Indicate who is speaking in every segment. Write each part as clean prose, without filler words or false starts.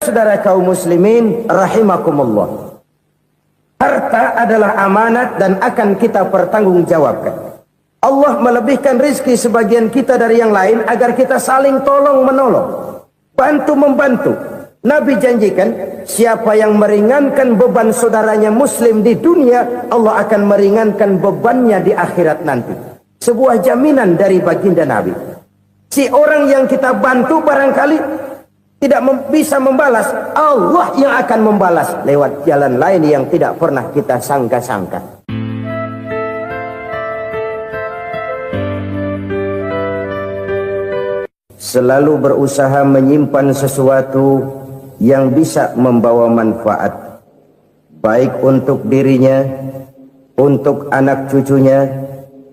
Speaker 1: Saudara kaum muslimin rahimakumullah, harta adalah amanat dan akan kita pertanggungjawabkan. Allah melebihkan rizki sebagian kita dari yang lain agar kita saling tolong menolong, bantu membantu. Nabi janjikan, siapa yang meringankan beban saudaranya muslim di dunia, Allah akan meringankan bebannya di akhirat nanti. Sebuah jaminan dari baginda Nabi. Si orang yang kita bantu barangkali tidak bisa membalas, Allah yang akan membalas lewat jalan lain yang tidak pernah kita sangka-sangka. Selalu berusaha menyimpan sesuatu yang bisa membawa manfaat, baik untuk dirinya, untuk anak cucunya,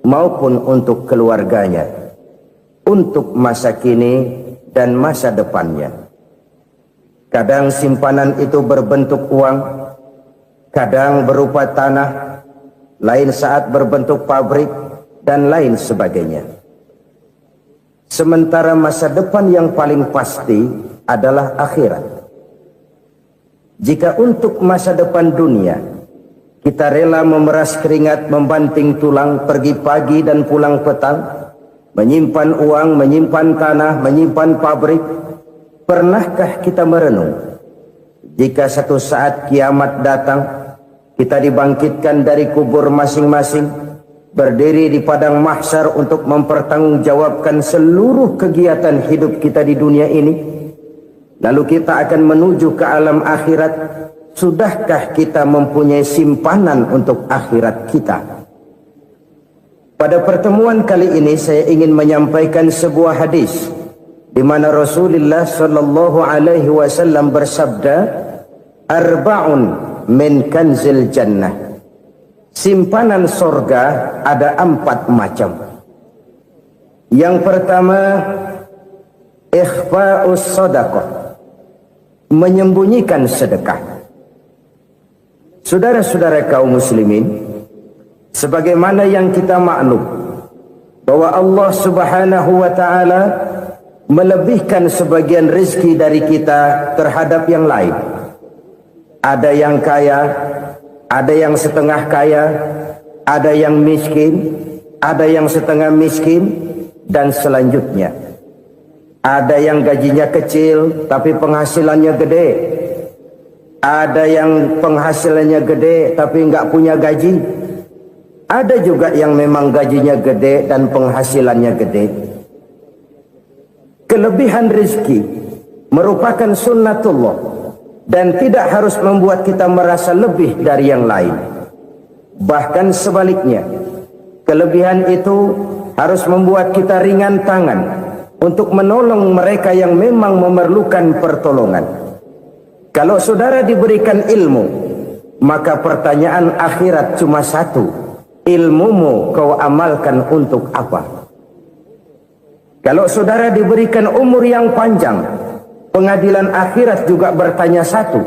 Speaker 1: maupun untuk keluarganya, untuk masa kini dan masa depannya. Kadang simpanan itu berbentuk uang, kadang berupa tanah, lain saat berbentuk pabrik, dan lain sebagainya. Sementara masa depan yang paling pasti adalah akhirat. Jika untuk masa depan dunia, kita rela memeras keringat, membanting tulang, pergi pagi dan pulang petang, menyimpan uang, menyimpan tanah, menyimpan pabrik, pernahkah kita merenung, jika satu saat kiamat datang, kita dibangkitkan dari kubur masing-masing, berdiri di padang mahsyar untuk mempertanggungjawabkan seluruh kegiatan hidup kita di dunia ini, lalu kita akan menuju ke alam akhirat. Sudahkah kita mempunyai simpanan untuk akhirat kita? Pada pertemuan kali ini saya ingin menyampaikan sebuah hadis di mana Rasulullah sallallahu alaihi wasallam bersabda, arba'un min kanzil jannah. Simpanan sorga ada 4 macam. Yang pertama, ikhfa'us sadaqah, menyembunyikan sedekah. Saudara-saudara kaum muslimin, sebagaimana yang kita maklum bahwa Allah Subhanahu wa taala melebihkan sebagian rezeki dari kita terhadap yang lain. Ada yang kaya, ada yang setengah kaya, ada yang miskin, ada yang setengah miskin, dan selanjutnya. Ada yang gajinya kecil tapi penghasilannya gede. Ada yang penghasilannya gede tapi nggak punya gaji. Ada juga yang memang gajinya gede dan penghasilannya gede. Kelebihan rezeki merupakan sunnatullah dan tidak harus membuat kita merasa lebih dari yang lain. Bahkan sebaliknya, kelebihan itu harus membuat kita ringan tangan untuk menolong mereka yang memang memerlukan pertolongan. Kalau saudara diberikan ilmu, maka pertanyaan akhirat cuma satu: ilmumu kau amalkan untuk apa? Kalau saudara diberikan umur yang panjang, pengadilan akhirat juga bertanya satu: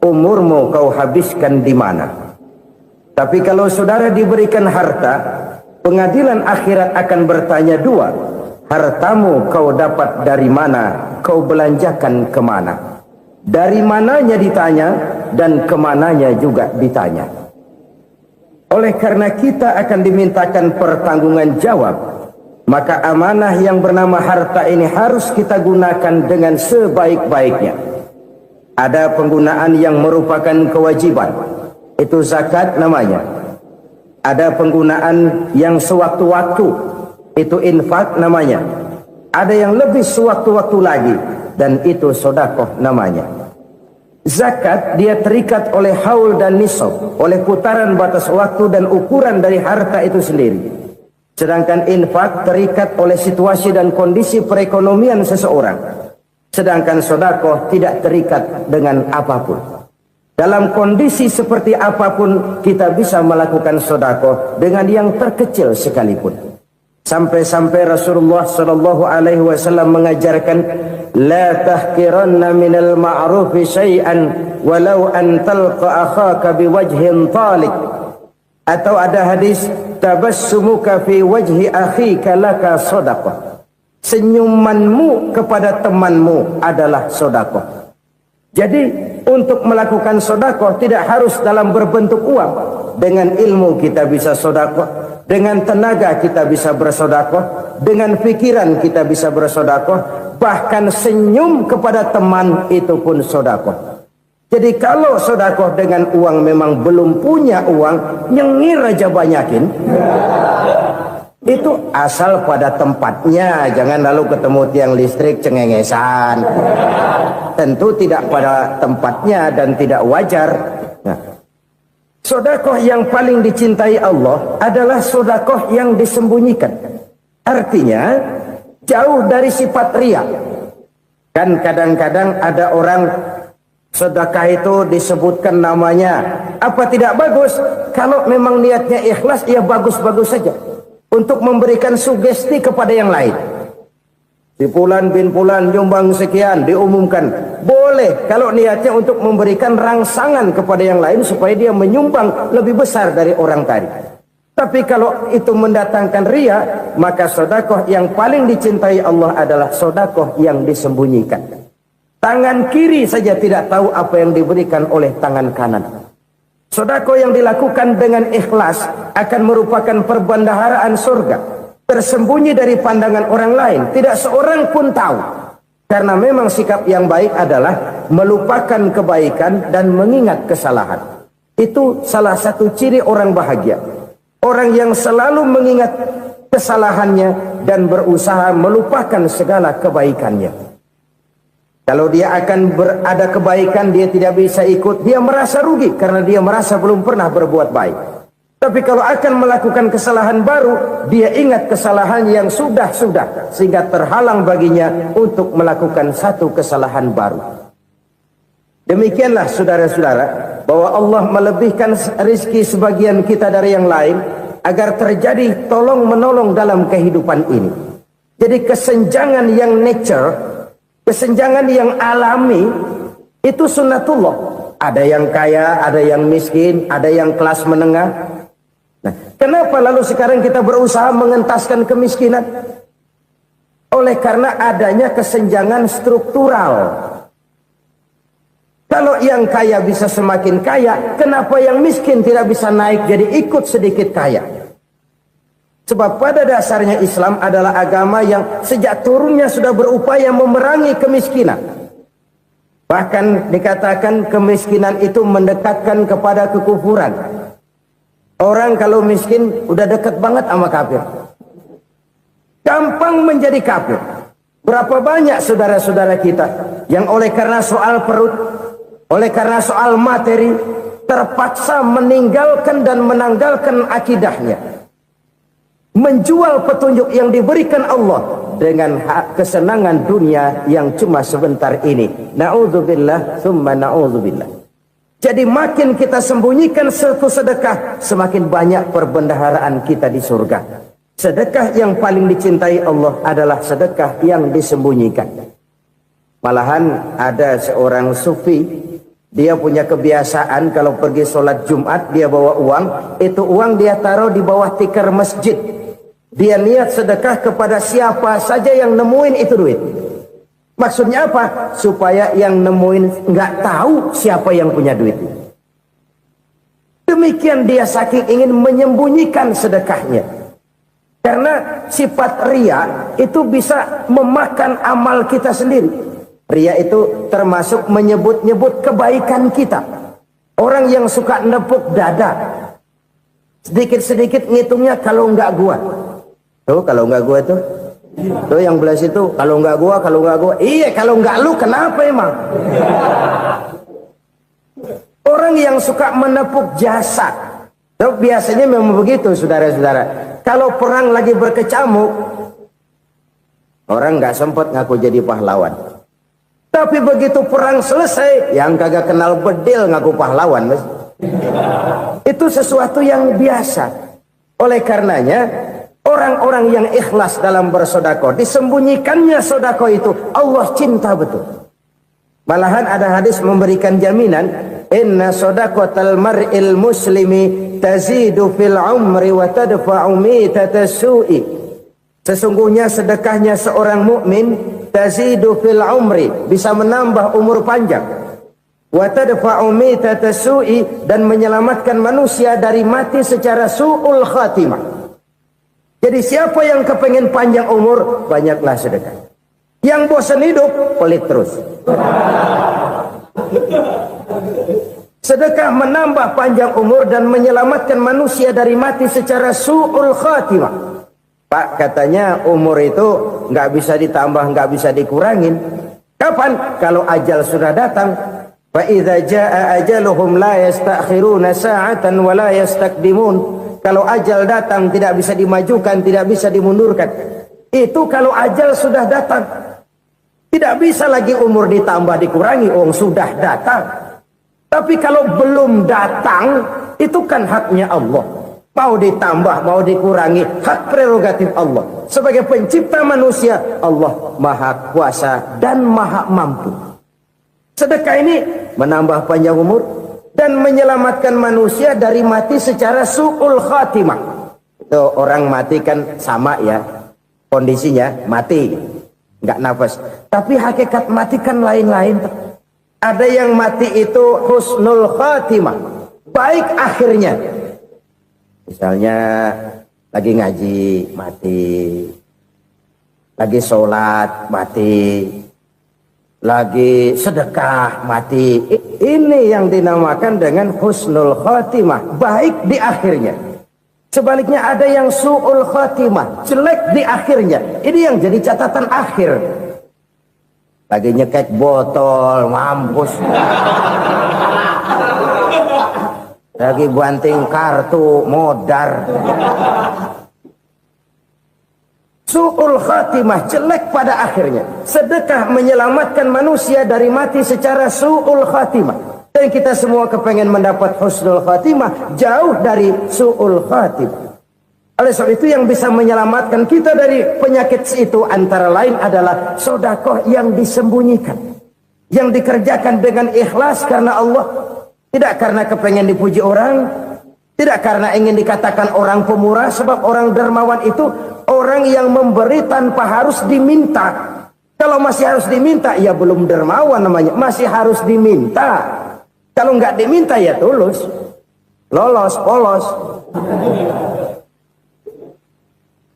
Speaker 1: umurmu kau habiskan di mana? Tapi kalau saudara diberikan harta, pengadilan akhirat akan bertanya dua: hartamu kau dapat dari mana? Kau belanjakan kemana? Dari mananya ditanya, dan kemananya juga ditanya. Oleh karena kita akan dimintakan pertanggungan jawab, maka amanah yang bernama harta ini harus kita gunakan dengan sebaik-baiknya. Ada penggunaan yang merupakan kewajiban, itu zakat namanya. Ada penggunaan yang sewaktu-waktu, itu infak namanya. Ada yang lebih sewaktu-waktu lagi, dan itu sedekah namanya. Zakat dia terikat oleh haul dan nisab, oleh putaran batas waktu dan ukuran dari harta itu sendiri. Sedangkan infak terikat oleh situasi dan kondisi perekonomian seseorang. Sedangkan sedekah tidak terikat dengan apapun. Dalam kondisi seperti apapun kita bisa melakukan sedekah dengan yang terkecil sekalipun. Sampai-sampai Rasulullah sallallahu alaihi wasallam mengajarkan, la tahqiranna minal ma'rufi syai'an walau an talqa akhaka biwajhin talik. Atau ada hadis, tabassumuka fi wajhi akhika laka shadaqah. Senyumanmu kepada temanmu adalah sedekah. Jadi untuk melakukan sedekah tidak harus dalam berbentuk uang. Dengan ilmu kita bisa sedekah, dengan tenaga kita bisa bersedekah, dengan pikiran kita bisa bersedekah, bahkan senyum kepada teman itu pun sedekah. Jadi kalau sedekah dengan uang memang belum punya uang, nyengir aja banyakin. Itu asal pada tempatnya, jangan lalu ketemu tiang listrik cengengesan. Tentu tidak pada tempatnya dan tidak wajar. Nah, sedekah yang paling dicintai Allah adalah sedekah yang disembunyikan. Artinya jauh dari sifat riya. Kan kadang-kadang ada orang sedekah itu disebutkan namanya. Apa tidak bagus? Kalau memang niatnya ikhlas, ya bagus-bagus saja. Untuk memberikan sugesti kepada yang lain. Si Fulan bin Fulan nyumbang sekian, diumumkan. Boleh kalau niatnya untuk memberikan rangsangan kepada yang lain supaya dia menyumbang lebih besar dari orang tadi. Tapi kalau itu mendatangkan riya, maka sedekah yang paling dicintai Allah adalah sedekah yang disembunyikan. Tangan kiri saja tidak tahu apa yang diberikan oleh tangan kanan. Sedekah yang dilakukan dengan ikhlas akan merupakan perbendaharaan surga, tersembunyi dari pandangan orang lain, tidak seorang pun tahu. Karena memang sikap yang baik adalah melupakan kebaikan dan mengingat kesalahan. Itu salah satu ciri orang bahagia. Orang yang selalu mengingat kesalahannya dan berusaha melupakan segala kebaikannya. Kalau dia akan berada kebaikan, dia tidak bisa ikut, dia merasa rugi karena dia merasa belum pernah berbuat baik. Tapi kalau akan melakukan kesalahan baru, dia ingat kesalahan yang sudah-sudah, sehingga terhalang baginya untuk melakukan satu kesalahan baru. Demikianlah saudara-saudara, bahwa Allah melebihkan rizki sebagian kita dari yang lain, agar terjadi tolong-menolong dalam kehidupan ini. Jadi kesenjangan yang nature, kesenjangan yang alami, itu sunnatullah. Ada yang kaya, ada yang miskin, ada yang kelas menengah. Nah, kenapa lalu sekarang kita berusaha mengentaskan kemiskinan? Oleh karena adanya kesenjangan struktural. Kalau yang kaya bisa semakin kaya, kenapa yang miskin tidak bisa naik jadi ikut sedikit kaya? Sebab pada dasarnya Islam adalah agama yang sejak turunnya sudah berupaya memerangi kemiskinan. Bahkan dikatakan kemiskinan itu mendekatkan kepada kekufuran. Orang kalau miskin udah dekat banget sama kafir. Gampang menjadi kafir. Berapa banyak saudara-saudara kita yang oleh karena soal perut, oleh karena soal materi, terpaksa meninggalkan dan menanggalkan akidahnya. Menjual petunjuk yang diberikan Allah dengan kesenangan dunia yang cuma sebentar ini. Na'udzubillah, summa na'udzubillah. Jadi makin kita sembunyikan satu sedekah, semakin banyak perbendaharaan kita di surga. Sedekah yang paling dicintai Allah adalah sedekah yang disembunyikan. Malahan ada seorang sufi, dia punya kebiasaan kalau pergi sholat Jumat dia bawa uang, itu uang dia taruh di bawah tikar masjid. Dia niat sedekah kepada siapa saja yang nemuin itu duit. Maksudnya apa? Supaya yang nemuin nggak tahu siapa yang punya duit. Demikian dia saking ingin menyembunyikan sedekahnya. Karena sifat riya itu bisa memakan amal kita sendiri. Riya itu termasuk menyebut-nyebut kebaikan kita. Orang yang suka nepuk dada, sedikit-sedikit ngitungnya kalau nggak gua. Tuh kalau nggak gua tuh yang belas itu kalau nggak gua. Iya kalau nggak lu kenapa emang? Orang yang suka menepuk jasa, tuh biasanya memang begitu saudara-saudara. Kalau perang lagi berkecamuk, orang nggak sempat ngaku jadi pahlawan. Tapi begitu perang selesai, yang kagak kenal bedil ngaku pahlawan, mas. Itu sesuatu yang biasa. Oleh karenanya, orang-orang yang ikhlas dalam bersedekah, disembunyikannya sedekah itu Allah cinta betul. Malahan ada hadis memberikan jaminan, inna shadaqatal mar'il muslimi tazidu fil umri wa tadfa'u mitatas su'i. Sesungguhnya sedekahnya seorang mukmin tazidu fil umri, bisa menambah umur panjang, wa tadfa'u mitata su'i, dan menyelamatkan manusia dari mati secara su'ul khatimah. Jadi siapa yang kepengen panjang umur, banyaklah sedekah. Yang bosan hidup, pelit terus. Sedekah menambah panjang umur dan menyelamatkan manusia dari mati secara su'ul khatimah. Pak, katanya umur itu nggak bisa ditambah, nggak bisa dikurangin. Kapan? Kalau ajal sudah datang. Fa idza jaa ajaluhum la yastakhiruna sa'atan wa la yastaqdimun. Kalau ajal datang tidak bisa dimajukan, tidak bisa dimundurkan. Itu kalau ajal sudah datang. Tidak bisa lagi umur ditambah dikurangi, sudah datang. Tapi kalau belum datang, itu kan haknya Allah. Mau ditambah, mau dikurangi, hak prerogatif Allah. Sebagai pencipta manusia, Allah maha kuasa dan maha mampu. Sedekah ini menambah panjang umur dan menyelamatkan manusia dari mati secara su'ul khatimah. Itu orang mati kan sama ya, kondisinya mati, nggak nafas. Tapi hakikat mati kan lain-lain. Ada yang mati itu husnul khatimah, baik akhirnya. Misalnya lagi ngaji mati, lagi sholat mati, lagi sedekah mati. Ini yang dinamakan dengan husnul khatimah, baik di akhirnya. Sebaliknya ada yang su'ul khatimah, jelek di akhirnya. Ini yang jadi catatan akhir. Lagi nyekek botol, mampus. Lagi banting kartu, modar. Su'ul khatimah, jelek pada akhirnya. Sedekah menyelamatkan manusia dari mati secara su'ul khatimah. Dan kita semua kepengen mendapat husnul khatimah, jauh dari su'ul khatimah. Oleh sebab itu yang bisa menyelamatkan kita dari penyakit itu antara lain adalah sedekah yang disembunyikan, yang dikerjakan dengan ikhlas karena Allah, tidak karena kepengen dipuji orang, tidak karena ingin dikatakan orang pemurah. Sebab orang dermawan itu orang yang memberi tanpa harus diminta. Kalau masih harus diminta, ya belum dermawan namanya, masih harus diminta. Kalau nggak diminta ya tulus, lolos, polos.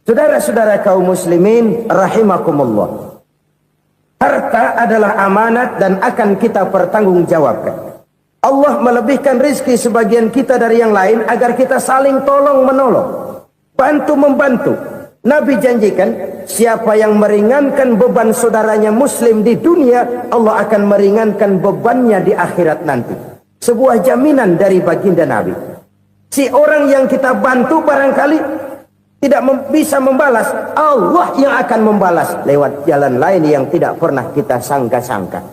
Speaker 1: Saudara-saudara kaum muslimin rahimakumullah. Harta adalah amanat dan akan kita pertanggungjawabkan. Allah melebihkan rizki sebagian kita dari yang lain agar kita saling tolong menolong, bantu membantu. Nabi janjikan siapa yang meringankan beban saudaranya muslim di dunia, Allah akan meringankan bebannya di akhirat nanti. Sebuah jaminan dari baginda Nabi. Si orang yang kita bantu barangkali tidak bisa membalas, Allah yang akan membalas lewat jalan lain yang tidak pernah kita sangka-sangka.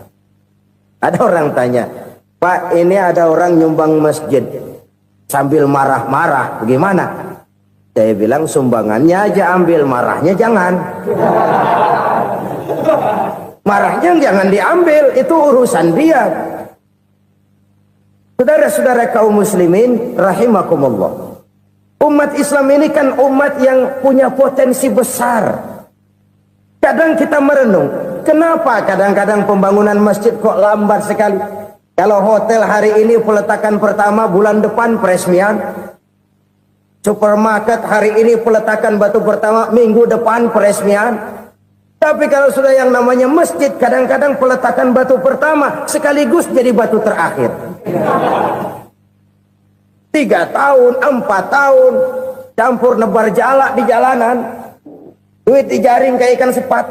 Speaker 1: Ada orang tanya, Pak, ini ada orang nyumbang masjid sambil marah-marah, bagaimana? Saya bilang sumbangannya aja ambil, marahnya jangan. Marahnya jangan diambil, itu urusan dia. Saudara-saudara kaum muslimin rahimakumullah. Umat Islam ini kan umat yang punya potensi besar. Kadang kita merenung, kenapa kadang-kadang pembangunan masjid kok lambat sekali? Kalau hotel hari ini peletakan pertama, bulan depan peresmian. Supermarket hari ini peletakan batu pertama, minggu depan peresmian. Tapi kalau sudah yang namanya masjid, kadang-kadang peletakan batu pertama sekaligus jadi batu terakhir. 3 tahun, 4 tahun, campur nebar jalak di jalanan, duit dijaring kayak ikan sepat.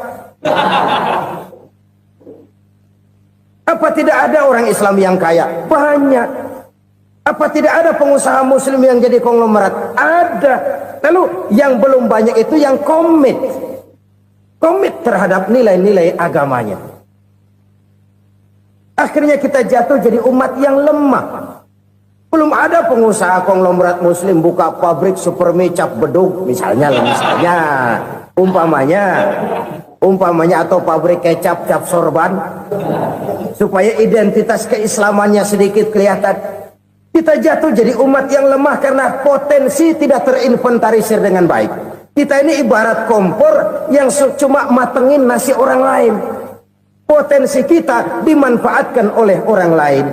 Speaker 1: Apa tidak ada orang Islam yang kaya? Banyak. Apa tidak ada pengusaha muslim yang jadi konglomerat? Ada. Lalu yang belum banyak itu yang komit terhadap nilai-nilai agamanya. Akhirnya kita jatuh jadi umat yang lemah. Belum ada pengusaha konglomerat muslim buka pabrik supermi cap bedug misalnya umpamanya atau pabrik kecap cap sorban supaya identitas keislamannya sedikit kelihatan. Kita jatuh jadi umat yang lemah karena potensi tidak terinventarisir dengan baik. Kita ini ibarat kompor yang cuma matengin nasi orang lain. Potensi kita dimanfaatkan oleh orang lain.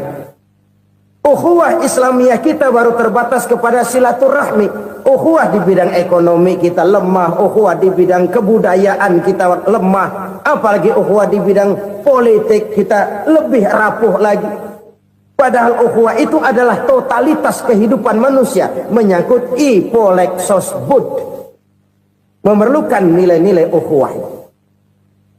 Speaker 1: Ukhuwah Islamiyah kita baru terbatas kepada silaturahmi. Ukhuwah di bidang ekonomi kita lemah, ukhuwah di bidang kebudayaan kita lemah, apalagi ukhuwah di bidang politik kita lebih rapuh lagi. Padahal ukhuwah itu adalah totalitas kehidupan manusia, menyangkut ipoleksos bud, memerlukan nilai-nilai ukhuwah.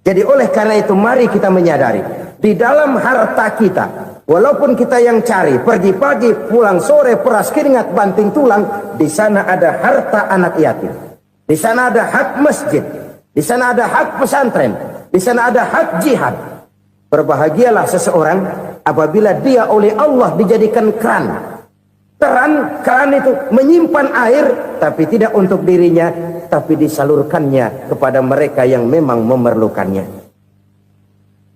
Speaker 1: Jadi oleh karena itu mari kita menyadari di dalam harta kita, walaupun kita yang cari pergi pagi pulang sore peras keringat banting tulang, di sana ada harta anak yatim, di sana ada hak masjid, di sana ada hak pesantren, di sana ada hak jihad. Berbahagialah seseorang apabila dia oleh Allah dijadikan keran. Keran itu menyimpan air, tapi tidak untuk dirinya, tapi disalurkannya kepada mereka yang memang memerlukannya.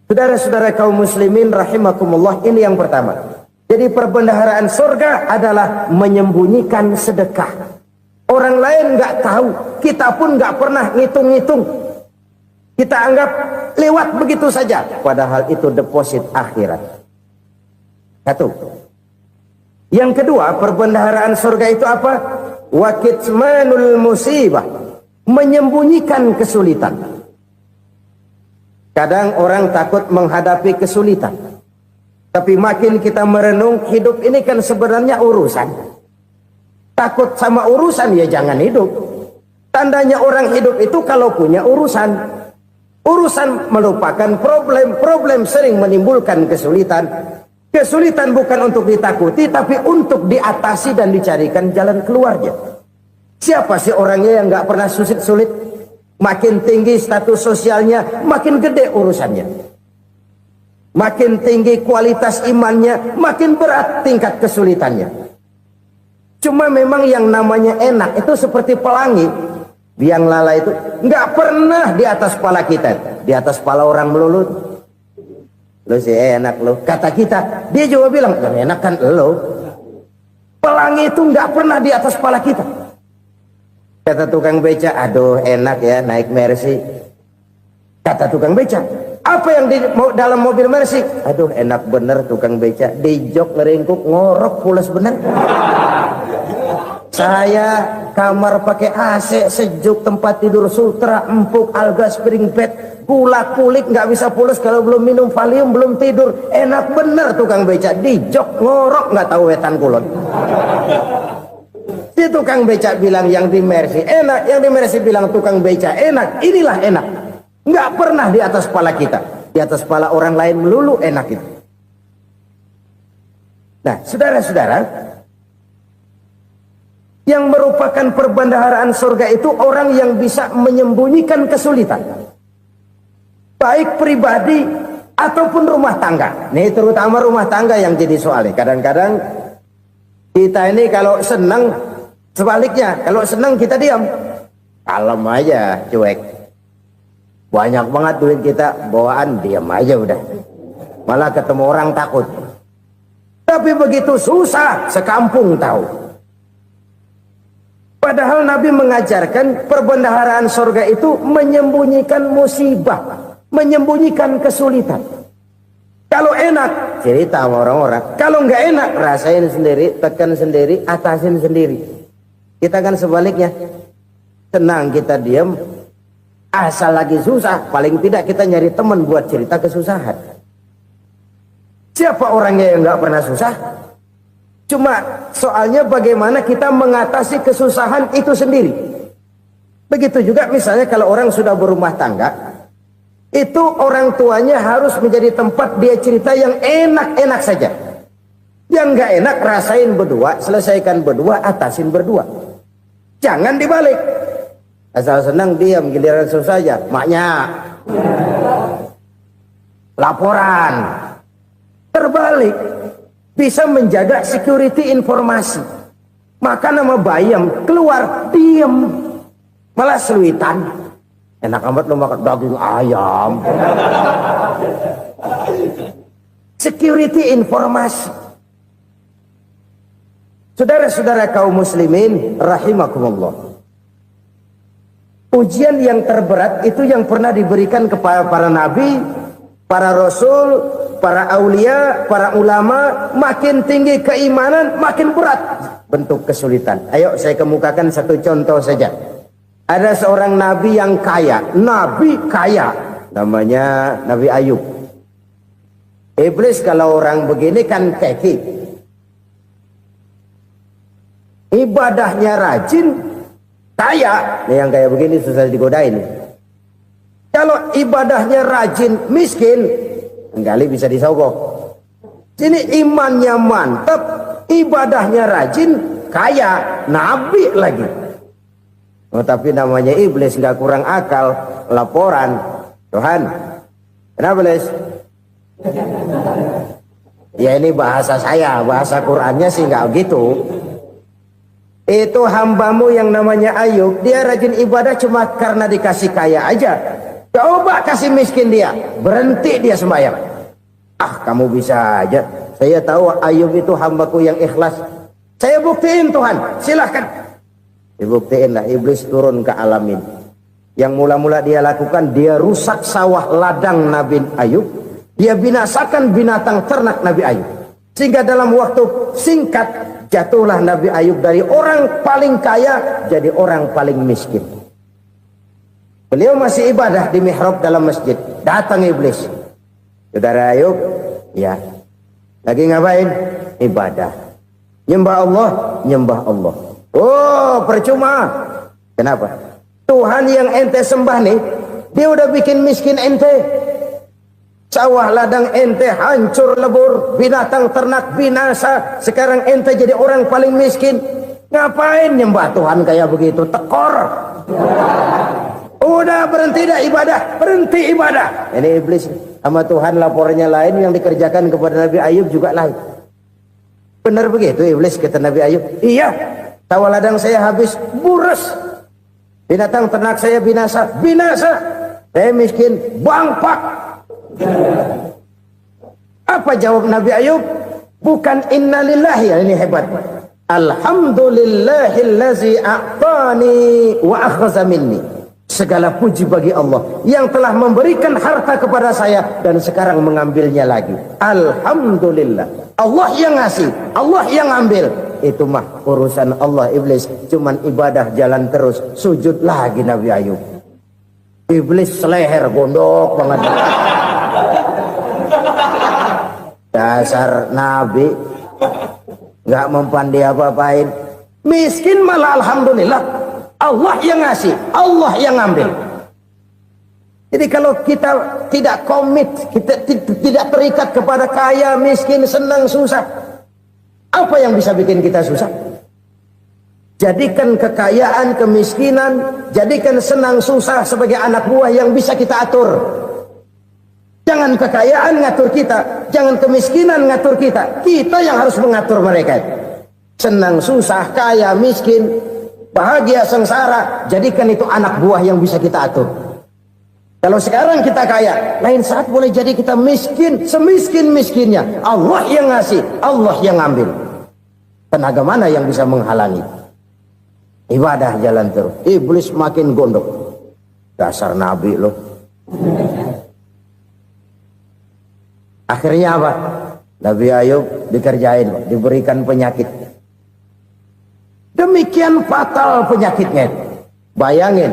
Speaker 1: Saudara-saudara kaum muslimin rahimakumullah, ini yang pertama. Jadi perbendaharaan surga adalah menyembunyikan sedekah. Orang lain nggak tahu, kita pun nggak pernah ngitung-ngitung. Kita anggap lewat begitu saja, padahal itu deposit akhirat. Satu. Yang kedua, perbendaharaan surga itu apa? Wa kitmanul musibah, menyembunyikan kesulitan. Kadang orang takut menghadapi kesulitan, tapi makin kita merenung, hidup ini kan sebenarnya urusan. Takut sama urusan ya jangan hidup. Tandanya orang hidup itu kalau punya urusan. Urusan melupakan problem, problem sering menimbulkan kesulitan. Kesulitan bukan untuk ditakuti, tapi untuk diatasi dan dicarikan jalan keluarnya. Siapa sih orangnya yang nggak pernah sulit-sulit? Makin tinggi status sosialnya, makin gede urusannya. Makin tinggi kualitas imannya, makin berat tingkat kesulitannya. Cuma memang yang namanya enak itu seperti pelangi. Biang lala itu nggak pernah di atas kepala kita, di atas kepala orang melulu. Lu sih enak lu, kata kita. Dia juga bilang yang enak kan lu. Pelangi itu nggak pernah di atas kepala kita. Kata tukang beca, aduh enak ya naik Mercy. Kata tukang beca, apa yang di dalam mobil Mercy? Aduh enak bener tukang beca, di jok ngeringkuk ngorok pulas bener. Saya kamar pakai AC sejuk, tempat tidur sutra empuk, alga spring bed, gula kulik nggak bisa pulas kalau belum minum Valium, belum tidur. Enak bener tukang beca, di jok ngorok nggak tahu wetan kulon. Si tukang beca bilang yang di Mercy enak, yang di Mercy bilang tukang beca enak. Inilah enak, nggak pernah di atas kepala kita, di atas kepala orang lain melulu enak itu. Nah saudara-saudara, yang merupakan perbendaharaan surga itu orang yang bisa menyembunyikan kesulitan, baik pribadi ataupun rumah tangga. Nih terutama rumah tangga yang jadi soalnya. Kadang-kadang kita ini kalau senang, sebaliknya kalau senang kita diam, kalem aja, cuek. Banyak banget duit kita bawaan, diam aja udah. Malah ketemu orang takut. Tapi begitu susah, sekampung tahu. Padahal Nabi mengajarkan perbendaharaan surga itu menyembunyikan musibah, menyembunyikan kesulitan. Kalau enak, cerita sama orang-orang. Kalau nggak enak, rasain sendiri, tekan sendiri, atasin sendiri. Kita kan sebaliknya. Tenang kita diam, asal lagi susah, paling tidak kita nyari teman buat cerita kesusahan. Siapa orangnya yang nggak pernah susah? Cuma soalnya bagaimana kita mengatasi kesusahan itu sendiri. Begitu juga misalnya kalau orang sudah berumah tangga, itu orang tuanya harus menjadi tempat dia cerita yang enak-enak saja. Yang nggak enak rasain berdua, selesaikan berdua, atasin berdua. Jangan dibalik. Asal senang diam, giliran susah saja. Maknya laporan. Terbalik. Bisa menjaga security informasi. Maka nama bayam keluar diam, malah seluitan. Enak amat lo makan daging ayam. Security informasi. Saudara-saudara kaum muslimin rahimakumullah. Ujian yang terberat itu yang pernah diberikan kepada para nabi para rasul, para aulia, para ulama, makin tinggi keimanan, makin berat bentuk kesulitan. Ayo saya kemukakan satu contoh saja. Ada seorang nabi yang kaya, nabi kaya, namanya Nabi Ayub. Iblis kalau orang begini kan keki, ibadahnya rajin, kaya. Nih yang kayak begini susah digodain. Kalau ibadahnya rajin, miskin, kali bisa disogok. Sini imannya mantap, ibadahnya rajin, kaya, nabi lagi. Oh, tapi namanya iblis nggak kurang akal. Laporan, Tuhan, kenapa Les? Ya ini bahasa saya, bahasa Qurannya sih nggak gitu. Itu hambamu yang namanya Ayub, dia rajin ibadah cuma karena dikasih kaya aja. Coba kasih miskin dia, berhenti dia sembahyang. Ah, kamu bisa aja. Saya tahu Ayub itu hambaku yang ikhlas. Saya buktiin Tuhan, silahkan. Dibuktiin lah, iblis turun ke alamin. Yang mula-mula dia lakukan, dia rusak sawah ladang Nabi Ayub. Dia binasakan binatang ternak Nabi Ayub. Sehingga dalam waktu singkat, jatuhlah Nabi Ayub dari orang paling kaya jadi orang paling miskin. Beliau masih ibadah di mihrab dalam masjid. Datang iblis. Saudara Ayub, ya. Lagi ngapain? Ibadah. Nyembah Allah, nyembah Allah. Oh, percuma. Kenapa? Tuhan yang ente sembah nih, dia udah bikin miskin ente. Sawah ladang ente hancur lebur, binatang ternak binasa. Sekarang ente jadi orang paling miskin. Ngapain nyembah Tuhan kayak begitu? Tekor. Udah berhenti dah ibadah, berhenti ibadah. Ini iblis sama Tuhan laporannya lain, yang dikerjakan kepada Nabi Ayub juga lain. Benar begitu iblis kata Nabi Ayub? Iya, sawah ladang saya habis, buras. Binatang ternak saya binasa, binasa. Saya miskin, bangpak. Apa jawab Nabi Ayub? Bukan innalillahi, ini hebat. Alhamdulillahillazi a'tani wa akhza minni. Segala puji bagi Allah yang telah memberikan harta kepada saya dan sekarang mengambilnya lagi. Alhamdulillah. Allah yang ngasih, Allah yang ambil. Itu mah urusan Allah. Iblis cuman ibadah jalan terus, sujud lagi Nabi Ayub. Iblis seleher gondok banget. Dasar Nabi nggak mempan dia apa-apain. Miskin malah alhamdulillah. Allah yang ngasih, Allah yang ngambil. Jadi kalau kita tidak komit, kita tidak terikat kepada kaya, miskin, senang, susah, apa yang bisa bikin kita susah? Jadikan kekayaan, kemiskinan, jadikan senang, susah sebagai anak buah yang bisa kita atur. Jangan kekayaan ngatur kita, jangan kemiskinan ngatur kita. Kita yang harus mengatur mereka. Senang, susah, kaya, miskin, bahagia, sengsara, jadikan itu anak buah yang bisa kita atur. Kalau sekarang kita kaya, lain saat boleh jadi kita miskin, semiskin-miskinnya. Allah yang ngasih, Allah yang ngambil. Tenaga mana yang bisa menghalangi? Ibadah jalan terus. Iblis makin gondok. Dasar Nabi loh. Akhirnya apa? Nabi Ayub dikerjain, diberikan penyakit. Demikian fatal penyakitnya. Bayangin,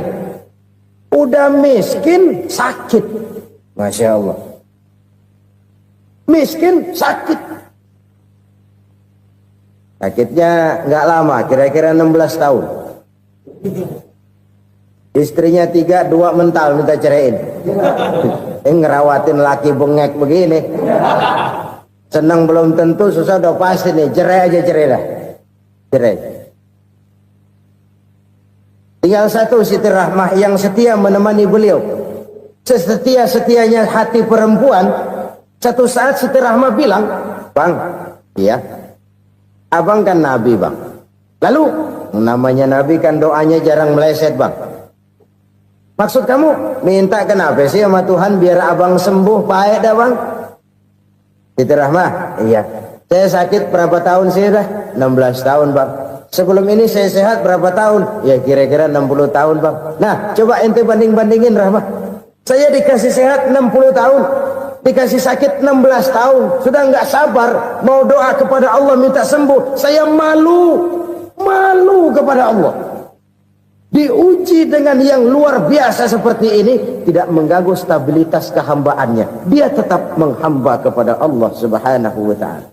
Speaker 1: udah miskin sakit. Masya Allah. Miskin sakit. Sakitnya nggak lama, kira-kira 16 tahun. Istrinya 3, 2 mental minta ceraiin. Ngerawatin laki bengek begini. Senang belum tentu, susah udah pasti nih. Cerai aja, cerai dah. Cerai. Tinggal satu Siti Rahmah yang setia menemani beliau. Sesetia-setianya hati perempuan. Satu saat Siti Rahmah bilang, "Bang, iya, abang kan Nabi bang. Lalu namanya Nabi kan doanya jarang meleset bang. Maksud kamu minta kenapa sih sama Tuhan biar abang sembuh baik dah bang?" Siti Rahmah, iya. Saya sakit berapa tahun sih dah? 16 tahun bang. Sebelum ini saya sehat berapa tahun? Ya kira-kira 60 tahun bang. Nah coba ente banding-bandingin Rahmah. Saya dikasih sehat 60 tahun. dikasih sakit 16 tahun, sudah nggak sabar mau doa kepada Allah minta sembuh. Saya malu kepada Allah. Diuji dengan yang luar biasa seperti ini, tidak mengganggu stabilitas kehambaannya. Dia tetap menghamba kepada Allah Subhanahu wa ta'ala.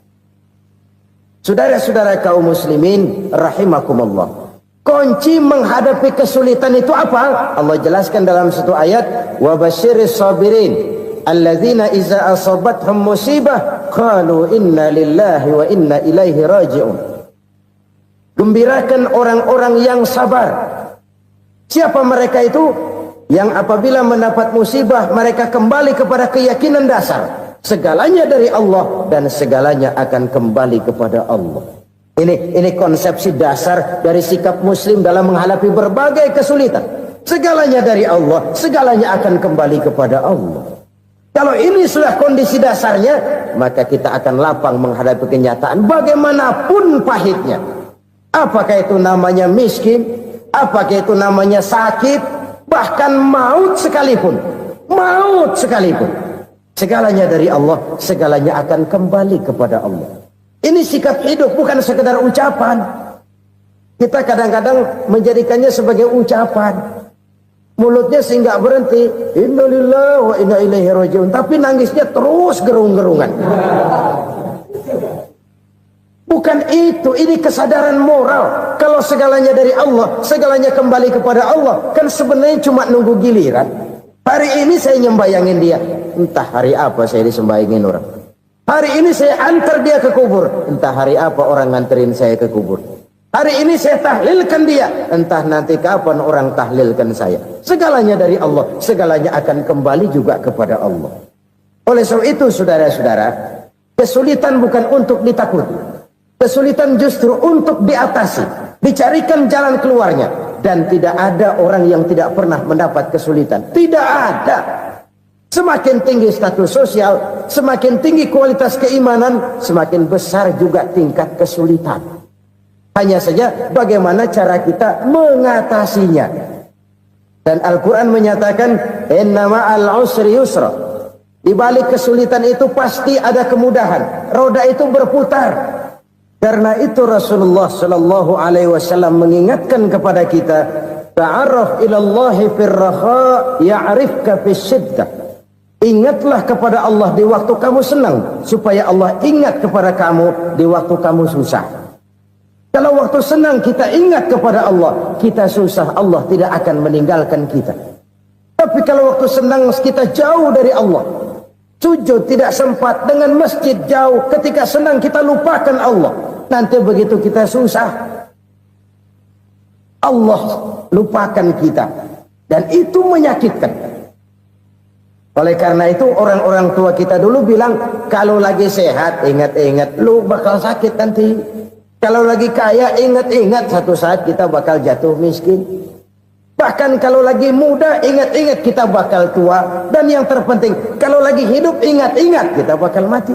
Speaker 1: Saudara-saudara kaum muslimin rahimakumullah, kunci menghadapi kesulitan itu apa? Allah jelaskan dalam satu ayat, wa basyiris sabirin alladzina iza asabathum musibah qalu inna lillahi wa inna ilaihi raji'un. Gembirakan orang-orang yang sabar. Siapa mereka itu? Yang apabila mendapat musibah mereka kembali kepada keyakinan dasar, segalanya dari Allah dan segalanya akan kembali kepada Allah. Ini konsepsi dasar dari sikap muslim dalam menghadapi berbagai kesulitan. Segalanya dari Allah, segalanya akan kembali kepada Allah. Kalau ini sudah kondisi dasarnya, maka kita akan lapang menghadapi kenyataan bagaimanapun pahitnya. Apakah itu namanya miskin, apakah itu namanya sakit, bahkan maut sekalipun. Segalanya dari Allah, segalanya akan kembali kepada Allah. Ini sikap hidup, bukan sekedar ucapan. Kita kadang-kadang menjadikannya sebagai ucapan. Mulutnya sehingga berhenti, innalillahi wa inna ilaihi raji'un, tapi nangisnya terus gerung-gerungan. Bukan itu, ini kesadaran moral. Kalau segalanya dari Allah, segalanya kembali kepada Allah, kan sebenarnya cuma nunggu giliran. Hari ini saya nyembayangin dia, entah hari apa saya disembayangin orang. Hari ini saya antar dia ke kubur, entah hari apa orang nganterin saya ke kubur. Hari ini saya tahlilkan dia, entah nanti kapan orang tahlilkan saya. Segalanya dari Allah, segalanya akan kembali juga kepada Allah. Oleh sebab itu saudara-saudara, kesulitan bukan untuk ditakuti. Kesulitan justru untuk diatasi, dicarikan jalan keluarnya. Dan tidak ada orang yang tidak pernah mendapat kesulitan. Tidak ada. Semakin tinggi status sosial, semakin tinggi kualitas keimanan, semakin besar juga tingkat kesulitan. Hanya saja bagaimana cara kita mengatasinya. Dan Al-Quran menyatakan, inna ma'al usri yusra. Di balik kesulitan itu pasti ada kemudahan. Roda itu berputar. Karena itu Rasulullah Sallallahu Alaihi Wasallam mengingatkan kepada kita, ta'arraf ilallahi firraha ya'rifka fisyiddah. Ingatlah kepada Allah di waktu kamu senang, supaya Allah ingat kepada kamu di waktu kamu susah. Kalau waktu senang kita ingat kepada Allah, kita susah, Allah tidak akan meninggalkan kita. Tapi kalau waktu senang kita jauh dari Allah, sujud tidak sempat, dengan masjid jauh, ketika senang kita lupakan Allah. Nanti begitu kita susah, Allah lupakan kita. Dan itu menyakitkan. Oleh karena itu orang-orang tua kita dulu bilang, kalau lagi sehat ingat-ingat lu bakal sakit nanti. Kalau lagi kaya ingat-ingat satu saat kita bakal jatuh miskin. Bahkan kalau lagi muda ingat-ingat kita bakal tua. Dan yang terpenting, kalau lagi hidup ingat-ingat kita bakal mati.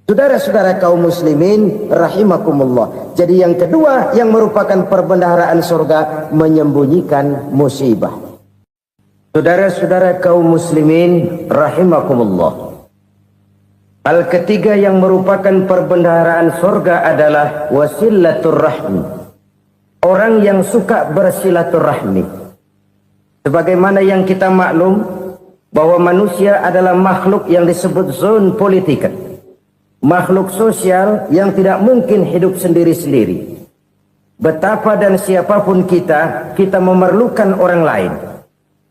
Speaker 1: Saudara-saudara kaum muslimin rahimakumullah. Jadi yang kedua yang merupakan perbendaharaan surga, menyembunyikan musibah. Saudara-saudara kaum muslimin rahimakumullah. Hal ketiga yang merupakan perbendaharaan surga adalah wasilatur rahmi. Orang yang suka bersilaturahmi. Sebagaimana yang kita maklum bahwa manusia adalah makhluk yang disebut zon politika. Makhluk sosial yang tidak mungkin hidup sendiri-sendiri. Betapa dan siapapun kita memerlukan orang lain.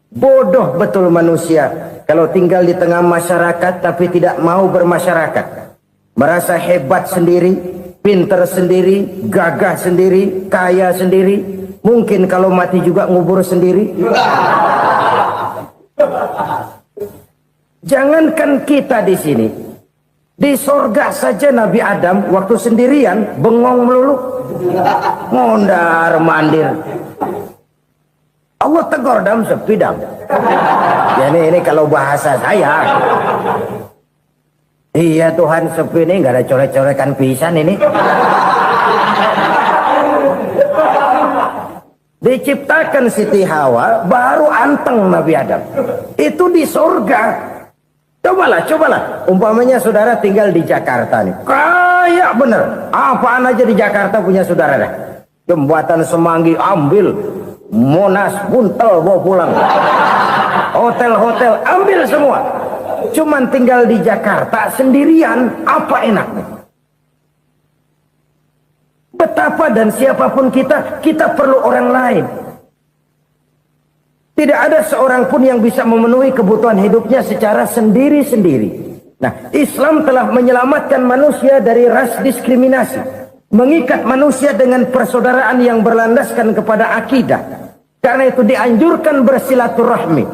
Speaker 1: Bodoh betul manusia kalau tinggal di tengah masyarakat tapi tidak mau bermasyarakat. Merasa hebat sendiri, pinter sendiri, gagah sendiri, kaya sendiri. Mungkin kalau mati juga ngubur sendiri. Jangankan kita di sini, di sorga saja Nabi Adam waktu sendirian bengong melulu, mondar mandir. Allah tegur dam sepi dam. Jadi ini kalau bahasa saya, iya Tuhan sepi ini nggak ada colek-colekan pisan ini. Diciptakan Siti Hawa baru anteng Nabi Adam. Itu di surga. Cobalah. Umpamanya saudara tinggal di Jakarta nih. Kayak bener. Apaan aja di Jakarta punya saudara dah. Jembatan Semanggi ambil. Monas, Buntel bawa pulang. Hotel-hotel ambil semua. Cuman tinggal di Jakarta sendirian, apa enaknya? Betapa dan siapapun kita perlu orang lain. Tidak ada seorang pun yang bisa memenuhi kebutuhan hidupnya secara sendiri-sendiri. Nah, Islam telah menyelamatkan manusia dari ras diskriminasi, mengikat manusia dengan persaudaraan yang berlandaskan kepada akidah. Karena itu dianjurkan bersilaturahmi.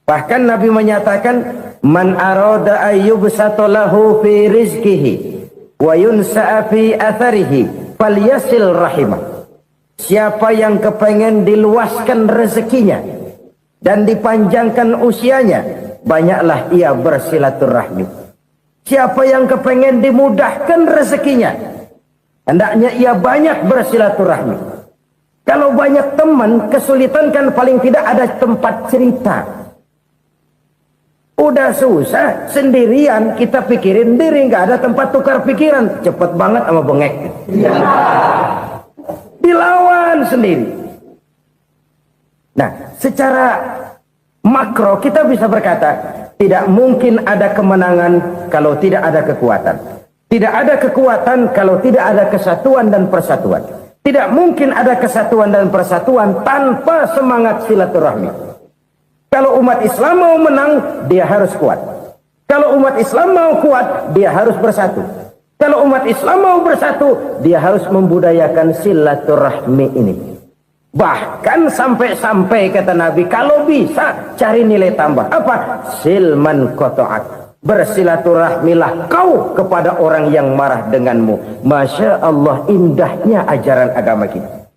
Speaker 1: Bahkan Nabi menyatakan, man arada ayyubsata lahu fi rizqihi wa yunsa'a fi atharihi falyasil rahimah. Siapa yang kepengen diluaskan rezekinya dan dipanjangkan usianya, banyaklah ia bersilaturahmi. Siapa yang kepengen dimudahkan rezekinya, hendaknya ia banyak bersilaturahmi. Kalau banyak teman, kesulitan kan paling tidak ada tempat cerita. Udah susah, sendirian kita pikirin diri, nggak ada tempat tukar pikiran. Cepet banget sama bengek. Dilawan sendiri. Nah, secara makro kita bisa berkata, tidak mungkin ada kemenangan kalau tidak ada kekuatan. Tidak ada kekuatan kalau tidak ada kesatuan dan persatuan. Tidak mungkin ada kesatuan dan persatuan tanpa semangat silaturahmi. Kalau umat Islam mau menang, dia harus kuat. Kalau umat Islam mau kuat, dia harus bersatu. Kalau umat Islam mau bersatu, dia harus membudayakan silaturahmi ini. Bahkan sampai-sampai kata Nabi, kalau bisa cari nilai tambah. Apa? Silman qata'ak. Bersilaturahmilah kau kepada orang yang marah denganmu. Masya Allah, indahnya ajaran agama kita.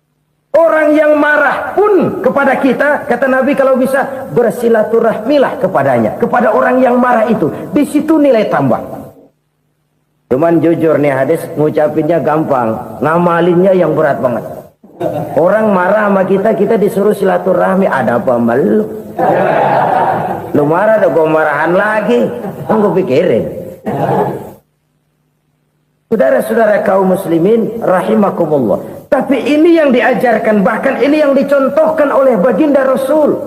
Speaker 1: Orang yang marah pun kepada kita, kata Nabi, kalau bisa bersilaturahmilah kepadanya, kepada orang yang marah itu. Di situ nilai tambah. Cuman jujur nih hadis, ngucapinnya gampang, ngamalinnya yang berat banget. Orang marah sama kita disuruh silaturahmi, ada apa malu? Lu marah tuh, gue marahan lagi. Gue pikirin. Saudara-saudara kaum muslimin rahimakumullah. Tapi ini yang diajarkan, bahkan ini yang dicontohkan oleh baginda Rasul.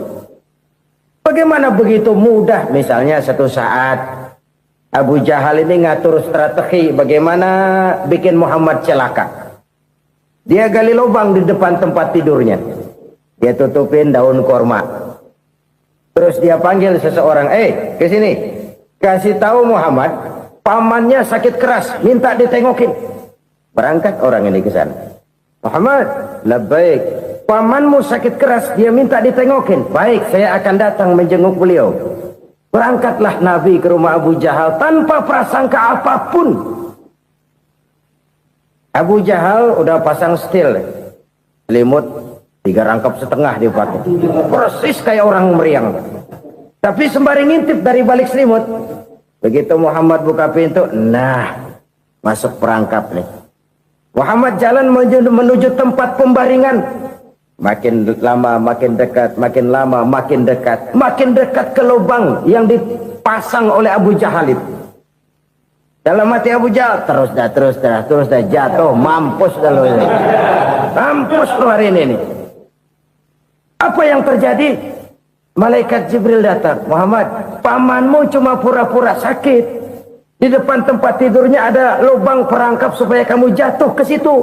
Speaker 1: Bagaimana begitu mudah, misalnya satu saat Abu Jahal ini ngatur strategi bagaimana bikin Muhammad celaka. Dia gali lubang di depan tempat tidurnya. Dia tutupin daun korma. Terus dia panggil seseorang, ke sini. Kasih tahu Muhammad, pamannya sakit keras, minta ditengokin. Berangkat orang ini ke sana. Muhammad, labbaik. Pamanmu sakit keras, dia minta ditengokin. Baik, saya akan datang menjenguk beliau. Berangkatlah Nabi ke rumah Abu Jahal tanpa prasangka apapun. Abu Jahal udah pasang setil, selimut 3 rangkap setengah dia pakai, persis kayak orang meriang. Tapi sembari ngintip dari balik selimut, begitu Muhammad buka pintu, nah masuk perangkap nih. Muhammad jalan menuju tempat pembaringan. Makin lama makin dekat, makin lama makin dekat, makin dekat ke lubang yang dipasang oleh Abu Jahal itu. Dalam hati Abu Jahal, terus dah jatuh, mampus dah lo ini. Mampus lo hari ini nih. Apa yang terjadi? Malaikat Jibril datang. Muhammad, pamanmu cuma pura-pura sakit. Di depan tempat tidurnya ada lubang perangkap supaya kamu jatuh ke situ.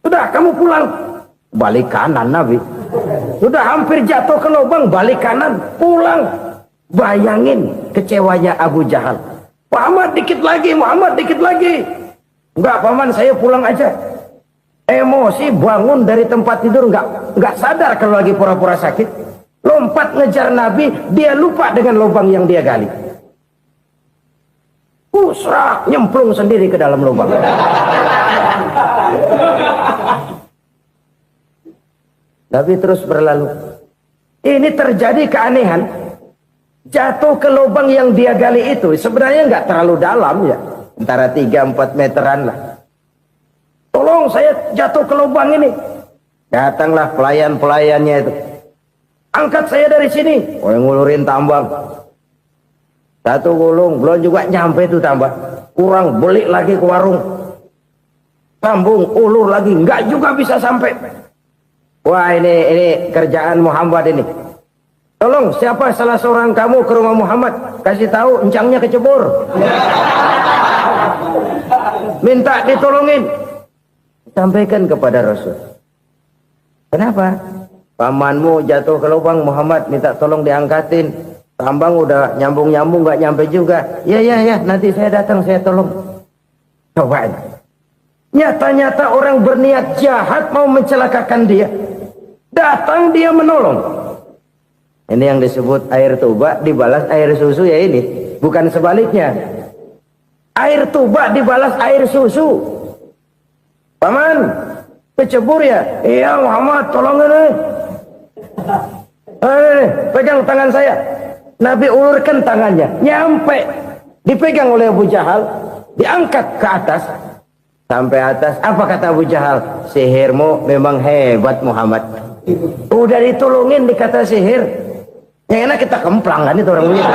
Speaker 1: Sudah, kamu pulang. Balik kanan Nabi. Sudah hampir jatuh ke lubang, balik kanan, pulang. Bayangin kecewanya Abu Jahal. Muhammad dikit lagi, Muhammad dikit lagi. Enggak paman, saya pulang aja. Emosi bangun dari tempat tidur, enggak sadar kalau lagi pura-pura sakit. Lompat ngejar Nabi, dia lupa dengan lubang yang dia gali. Pusrak, nyemplung sendiri ke dalam lubang. Nabi terus berlalu. Ini terjadi keanehan. Jatuh ke lubang yang dia gali itu sebenarnya nggak terlalu dalam ya, antara 3-4 meteran lah. Tolong saya jatuh ke lubang ini. Datanglah pelayan-pelayannya itu. Angkat saya dari sini. Oh, yang ngulurin tambang. Satu gulung, belum juga nyampe itu tambah. Kurang, beli lagi ke warung. Sambung, ulur lagi, enggak juga bisa sampai. Wah, ini kerjaan Muhammad ini. Tolong, siapa salah seorang kamu ke rumah Muhammad, kasih tahu encangnya kecebur. Minta ditolongin. Sampaikan kepada Rasul. Kenapa? Pamanmu jatuh ke lubang, Muhammad minta tolong diangkatin. Tambang udah nyambung-nyambung nggak nyampe juga. Ya, nanti saya datang, saya tolong. Coba. Nyata-nyata orang berniat jahat mau mencelakakan dia. Datang dia menolong. Ini yang disebut air tuba dibalas air susu ya ini. Bukan sebaliknya. Air tuba dibalas air susu. Paman, kecebur ya? Iya Muhammad, tolong ini. Pegang tangan saya. Nabi ulurkan tangannya. Nyampe. Dipegang oleh Abu Jahal. Diangkat ke atas. Sampai atas. Apa kata Abu Jahal? Sihirmu memang hebat Muhammad. Udah ditolongin dikata sihir. Yang enak kita kemplang kan itu orang begitu.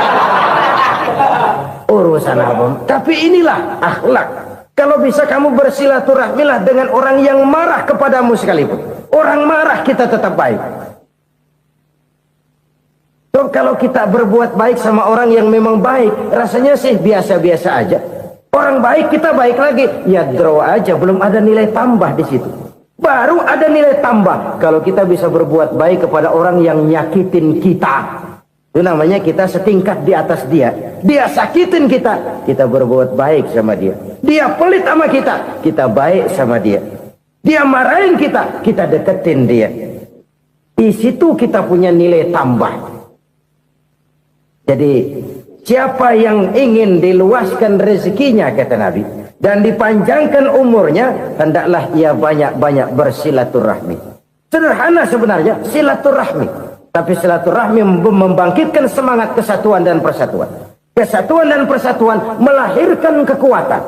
Speaker 1: Urusan apa? Tapi inilah akhlak. Kalau bisa kamu bersilaturahmilah dengan orang yang marah kepadamu sekalipun. Orang marah kita tetap baik. So, kalau kita berbuat baik sama orang yang memang baik, rasanya sih biasa-biasa aja. Orang baik kita baik lagi, ya draw aja, belum ada nilai tambah di situ. Baru ada nilai tambah kalau kita bisa berbuat baik kepada orang yang nyakitin kita. Itu namanya kita setingkat di atas dia. Dia sakitin kita, kita berbuat baik sama dia. Dia pelit sama kita baik sama dia. Dia marahin kita deketin dia. Di situ kita punya nilai tambah. Jadi siapa yang ingin diluaskan rezekinya kata Nabi dan dipanjangkan umurnya, hendaklah ia banyak-banyak bersilaturahmi. Sederhana sebenarnya silaturahmi, tapi silaturahmi membangkitkan semangat kesatuan dan persatuan. Kesatuan dan persatuan melahirkan kekuatan.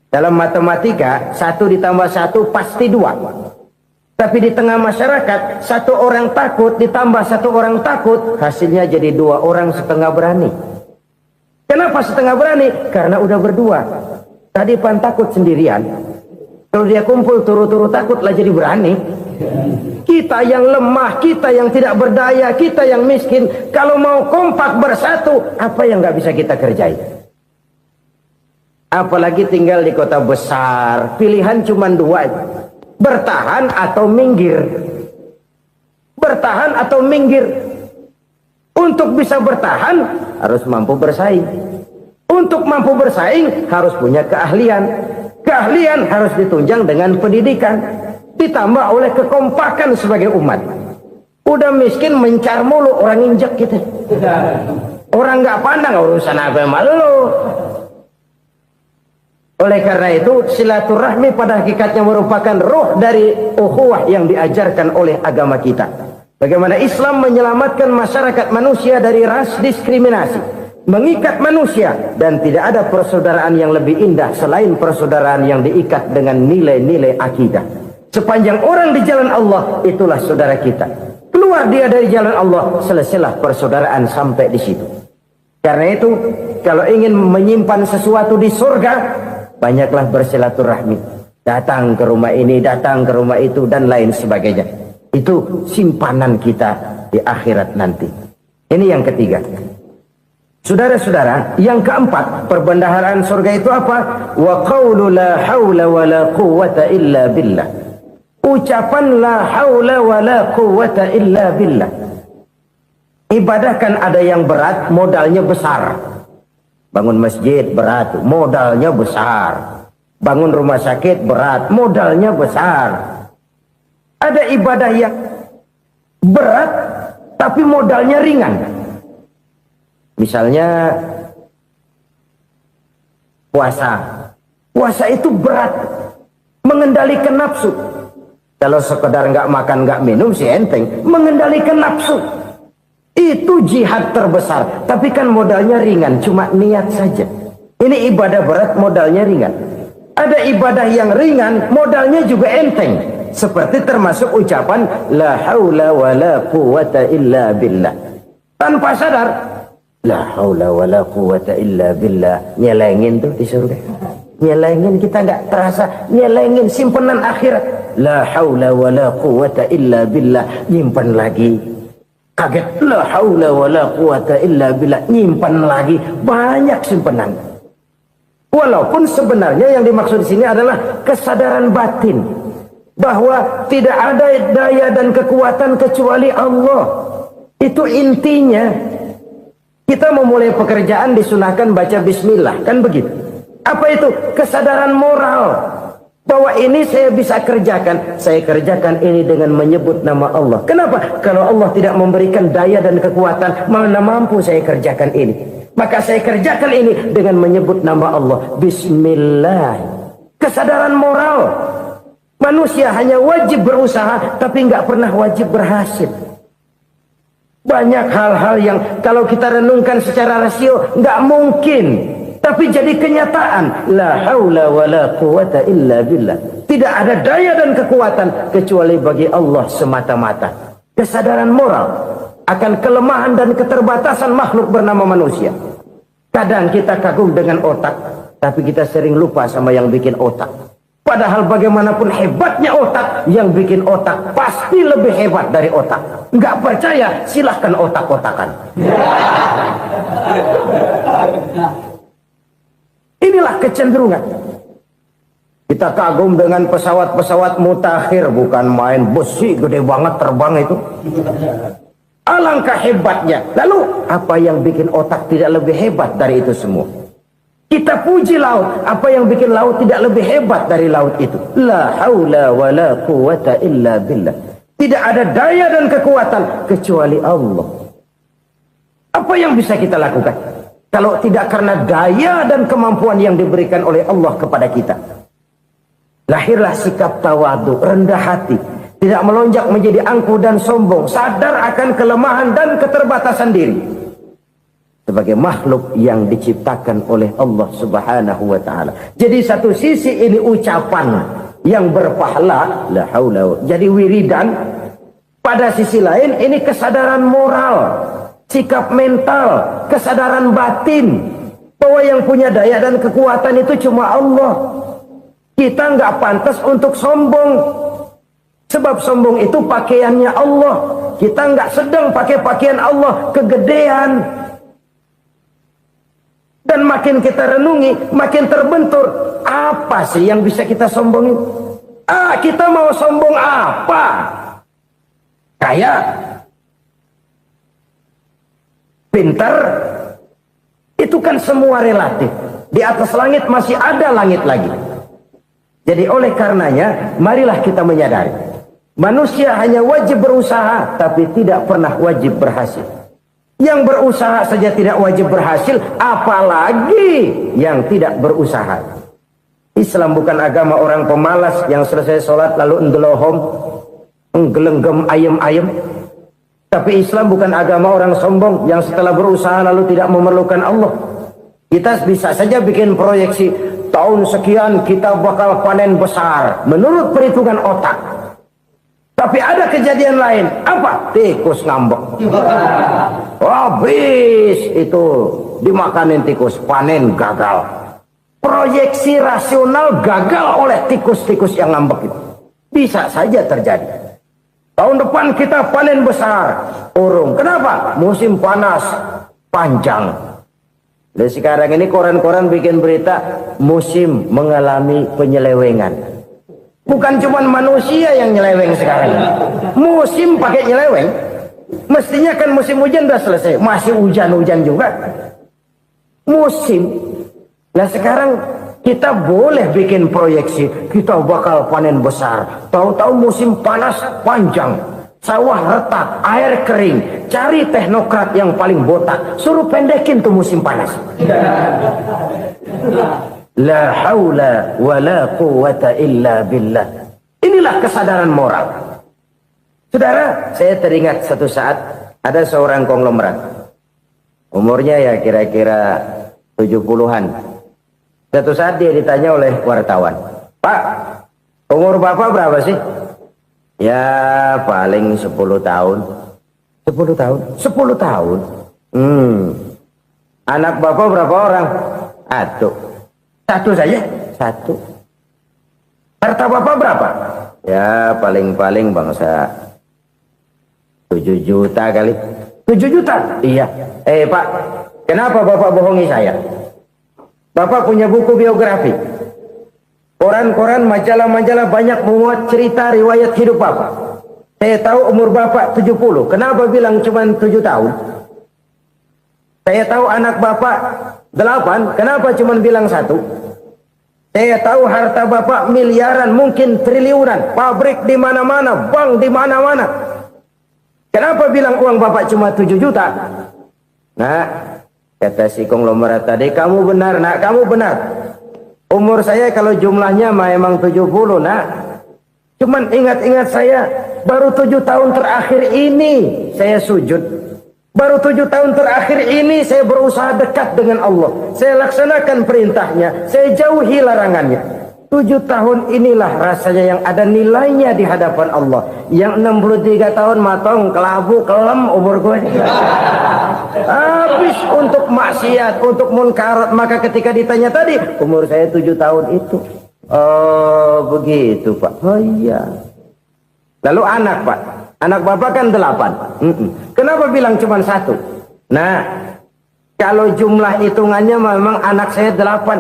Speaker 1: Dalam matematika 1 ditambah 1 pasti 2. Tapi di tengah masyarakat, 1 orang takut ditambah 1 orang takut, hasilnya jadi 2 orang setengah berani. Kenapa setengah berani? Karena udah berdua. Tadi pan takut sendirian. Kalau dia kumpul turu-turu takutlah jadi berani. Kita yang lemah, kita yang tidak berdaya, kita yang miskin, kalau mau kompak bersatu, apa yang nggak bisa kita kerjain? Apalagi tinggal di kota besar, pilihan cuma 2. Bertahan atau minggir. Bertahan atau minggir. Untuk bisa bertahan harus mampu bersaing. Untuk mampu bersaing harus punya keahlian. Keahlian harus ditunjang dengan pendidikan, ditambah oleh kekompakan sebagai umat. Udah miskin mencar mulu, orang injek kita. Orang nggak pandang urusan apa malu. Oleh karena itu silaturahmi pada hakikatnya merupakan roh dari ukhuwah yang diajarkan oleh agama kita. Bagaimana Islam menyelamatkan masyarakat manusia dari ras diskriminasi, mengikat manusia, dan tidak ada persaudaraan yang lebih indah selain persaudaraan yang diikat dengan nilai-nilai akidah. Sepanjang orang di jalan Allah, itulah saudara kita. Keluar dia dari jalan Allah, selesailah persaudaraan sampai di situ. Karena itu, kalau ingin menyimpan sesuatu di surga, banyaklah bersilaturahmi. Datang ke rumah ini, datang ke rumah itu, dan lain sebagainya. Itu simpanan kita di akhirat nanti. Ini yang ketiga. Saudara-saudara, yang keempat, perbendaharaan surga itu apa? Wa qawlu la hawla wa la quwwata illa billah. Ucapan la hawla wa la quwwata illa billah. Ibadah kan ada yang berat, modalnya besar. Bangun masjid berat, modalnya besar. Bangun rumah sakit berat, modalnya besar. Ada ibadah yang berat, tapi modalnya ringan. Misalnya puasa. Puasa itu berat, mengendalikan nafsu. Kalau sekedar nggak makan nggak minum sih enteng, mengendalikan nafsu. Itu jihad terbesar, tapi kan modalnya ringan, cuma niat saja. Ini ibadah berat, modalnya ringan. Ada ibadah yang ringan, modalnya juga enteng. Seperti termasuk ucapan la haula wa la quwwata illa billah. tanpa sadar. La haula wala quwata illa billah. Nyelengin tuh di surga. Nyelengin, kita nggak terasa. Nyelengin simpenan akhirat. La haula wala quwata illa billah. Nyimpan lagi. Kaget. La haula wala quwata illa billah. Nyimpan lagi. Banyak simpenan. Walaupun sebenarnya yang dimaksud di sini adalah kesadaran batin. Bahwa tidak ada daya dan kekuatan kecuali Allah. Itu intinya. Kita memulai pekerjaan disunahkan baca bismillah, kan begitu? Apa itu? Kesadaran moral bahwa ini saya bisa kerjakan. Saya kerjakan ini dengan menyebut nama Allah. Kenapa? Kalau Allah tidak memberikan daya dan kekuatan, mana mampu saya kerjakan ini. Maka saya kerjakan ini dengan menyebut nama Allah. Bismillah. Kesadaran moral. Manusia hanya wajib berusaha, tapi nggak pernah wajib berhasil. Banyak hal-hal yang kalau kita renungkan secara rasio nggak mungkin, tapi jadi kenyataan. La haula wala quwata illa billah. Tidak ada daya dan kekuatan kecuali bagi Allah semata-mata. Kesadaran moral akan kelemahan dan keterbatasan makhluk bernama manusia. Kadang kita kagum dengan otak, tapi kita sering lupa sama yang bikin otak. Padahal bagaimanapun hebatnya otak, yang bikin otak pasti lebih hebat dari otak. Nggak percaya, silahkan otak-otakan. Inilah kecenderungan. Kita kagum dengan pesawat-pesawat mutakhir, bukan main besi gede banget terbang itu. Alangkah hebatnya. Lalu apa yang bikin otak tidak lebih hebat dari itu semua? Kita puji laut. Apa yang bikin laut tidak lebih hebat dari laut itu? La haula wa la quwata illa billah. Tidak ada daya dan kekuatan kecuali Allah. Apa yang bisa kita lakukan kalau tidak karena daya dan kemampuan yang diberikan oleh Allah kepada kita? Lahirlah sikap tawadu, rendah hati, tidak melonjak menjadi angkuh dan sombong, sadar akan kelemahan dan keterbatasan diri. Sebagai makhluk yang diciptakan oleh Allah Subhanahu wa ta'ala. Jadi satu sisi ini ucapan yang berpahala, la haula, jadi wiridan. Pada sisi lain ini kesadaran moral, sikap mental, kesadaran batin bahwa yang punya daya dan kekuatan itu cuma Allah. Kita nggak pantas untuk sombong, sebab sombong itu pakaiannya Allah. Kita nggak sedang pakai pakaian Allah, kegedean. Dan makin kita renungi, makin terbentur. Apa sih yang bisa kita sombongin? Kita mau sombong apa? Kaya? Pintar? Itu kan semua relatif. Di atas langit masih ada langit lagi. Jadi oleh karenanya, marilah kita menyadari. Manusia hanya wajib berusaha, tapi tidak pernah wajib berhasil. Yang berusaha saja tidak wajib berhasil, apalagi yang tidak berusaha. Islam bukan agama orang pemalas yang selesai sholat lalu endelohom, nggelenggem ayem-ayem. Tapi Islam bukan agama orang sombong yang setelah berusaha lalu tidak memerlukan Allah. Kita bisa saja bikin proyeksi, tahun sekian kita bakal panen besar menurut perhitungan otak. Tapi ada kejadian lain. Apa? Tikus ngambek. Habis itu dimakanin tikus, panen gagal. Proyeksi rasional gagal oleh tikus-tikus yang ngambek itu. Bisa saja terjadi. Tahun depan kita panen besar. Urung. Kenapa? Musim panas panjang. Dan sekarang ini koran-koran bikin berita musim mengalami penyelewengan. Bukan cuma manusia yang nyeleweng sekarang. Musim pakai nyeleweng. Mestinya kan musim hujan udah selesai. Masih hujan-hujan juga. Musim. Nah sekarang kita boleh bikin proyeksi. Kita bakal panen besar. Tahu-tahu musim panas panjang. Sawah retak, air kering. Cari teknokrat yang paling botak. Suruh pendekin tuh musim panas. La haula wa la quwata illa billah. Inilah kesadaran moral. Saudara, saya teringat satu saat ada seorang konglomerat. Umurnya ya kira-kira 70-an. Satu saat dia ditanya oleh wartawan, "Pak, umur Bapak berapa sih?" "Ya paling 10 tahun." 10 tahun. 10 tahun. Anak bapak berapa orang? Satu saja. Satu. Harta bapak berapa? Ya paling-paling bangsa 7 juta kali. 7 juta? Iya. Pak, kenapa bapak bohongi saya? Bapak punya buku biografi. Koran-koran, majalah-majalah banyak memuat cerita riwayat hidup bapak. Saya tahu umur bapak 70. Kenapa bilang cuma 7 tahun? Saya tahu anak bapak 8. Kenapa cuma bilang 1? Saya tahu harta bapak miliaran, mungkin triliunan. Pabrik di mana-mana, bank di mana-mana. Kenapa bilang uang bapak cuma 7 juta? Nah, kata si konglomerat tadi, kamu benar nak, kamu benar. Umur saya kalau jumlahnya memang 70 nak. Cuman ingat-ingat saya, baru 7 tahun terakhir ini saya sujud. Baru 7 tahun terakhir ini saya berusaha dekat dengan Allah. Saya laksanakan perintahnya, saya jauhi larangannya. 7 tahun inilah rasanya yang ada nilainya di hadapan Allah. Yang 63 tahun matong, kelabu, kelem umur gue. Habis untuk maksiat, untuk munkarat. Maka ketika ditanya tadi, umur saya 7 tahun itu. Oh begitu Pak. Oh iya. Lalu anak Pak. Anak bapak kan 8. Kenapa bilang cuma 1? Nah, kalau jumlah hitungannya memang anak saya 8.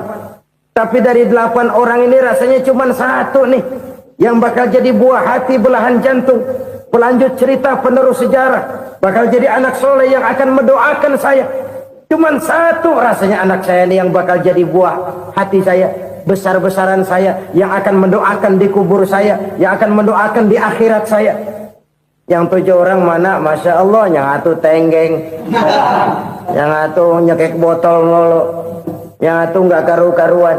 Speaker 1: Tapi dari 8 orang ini rasanya cuma 1 nih. Yang bakal jadi buah hati, belahan jantung. Pelanjut cerita, penerus sejarah. Bakal jadi anak soleh yang akan mendoakan saya. Cuma 1 rasanya anak saya ini yang bakal jadi buah hati saya. Besar-besaran saya. Yang akan mendoakan di kubur saya. Yang akan mendoakan di akhirat saya. Yang 7 orang mana? Masya Allah, yang atu tenggeng, yang atu nyekek botol mulu, yang atu nggak karu-karuan.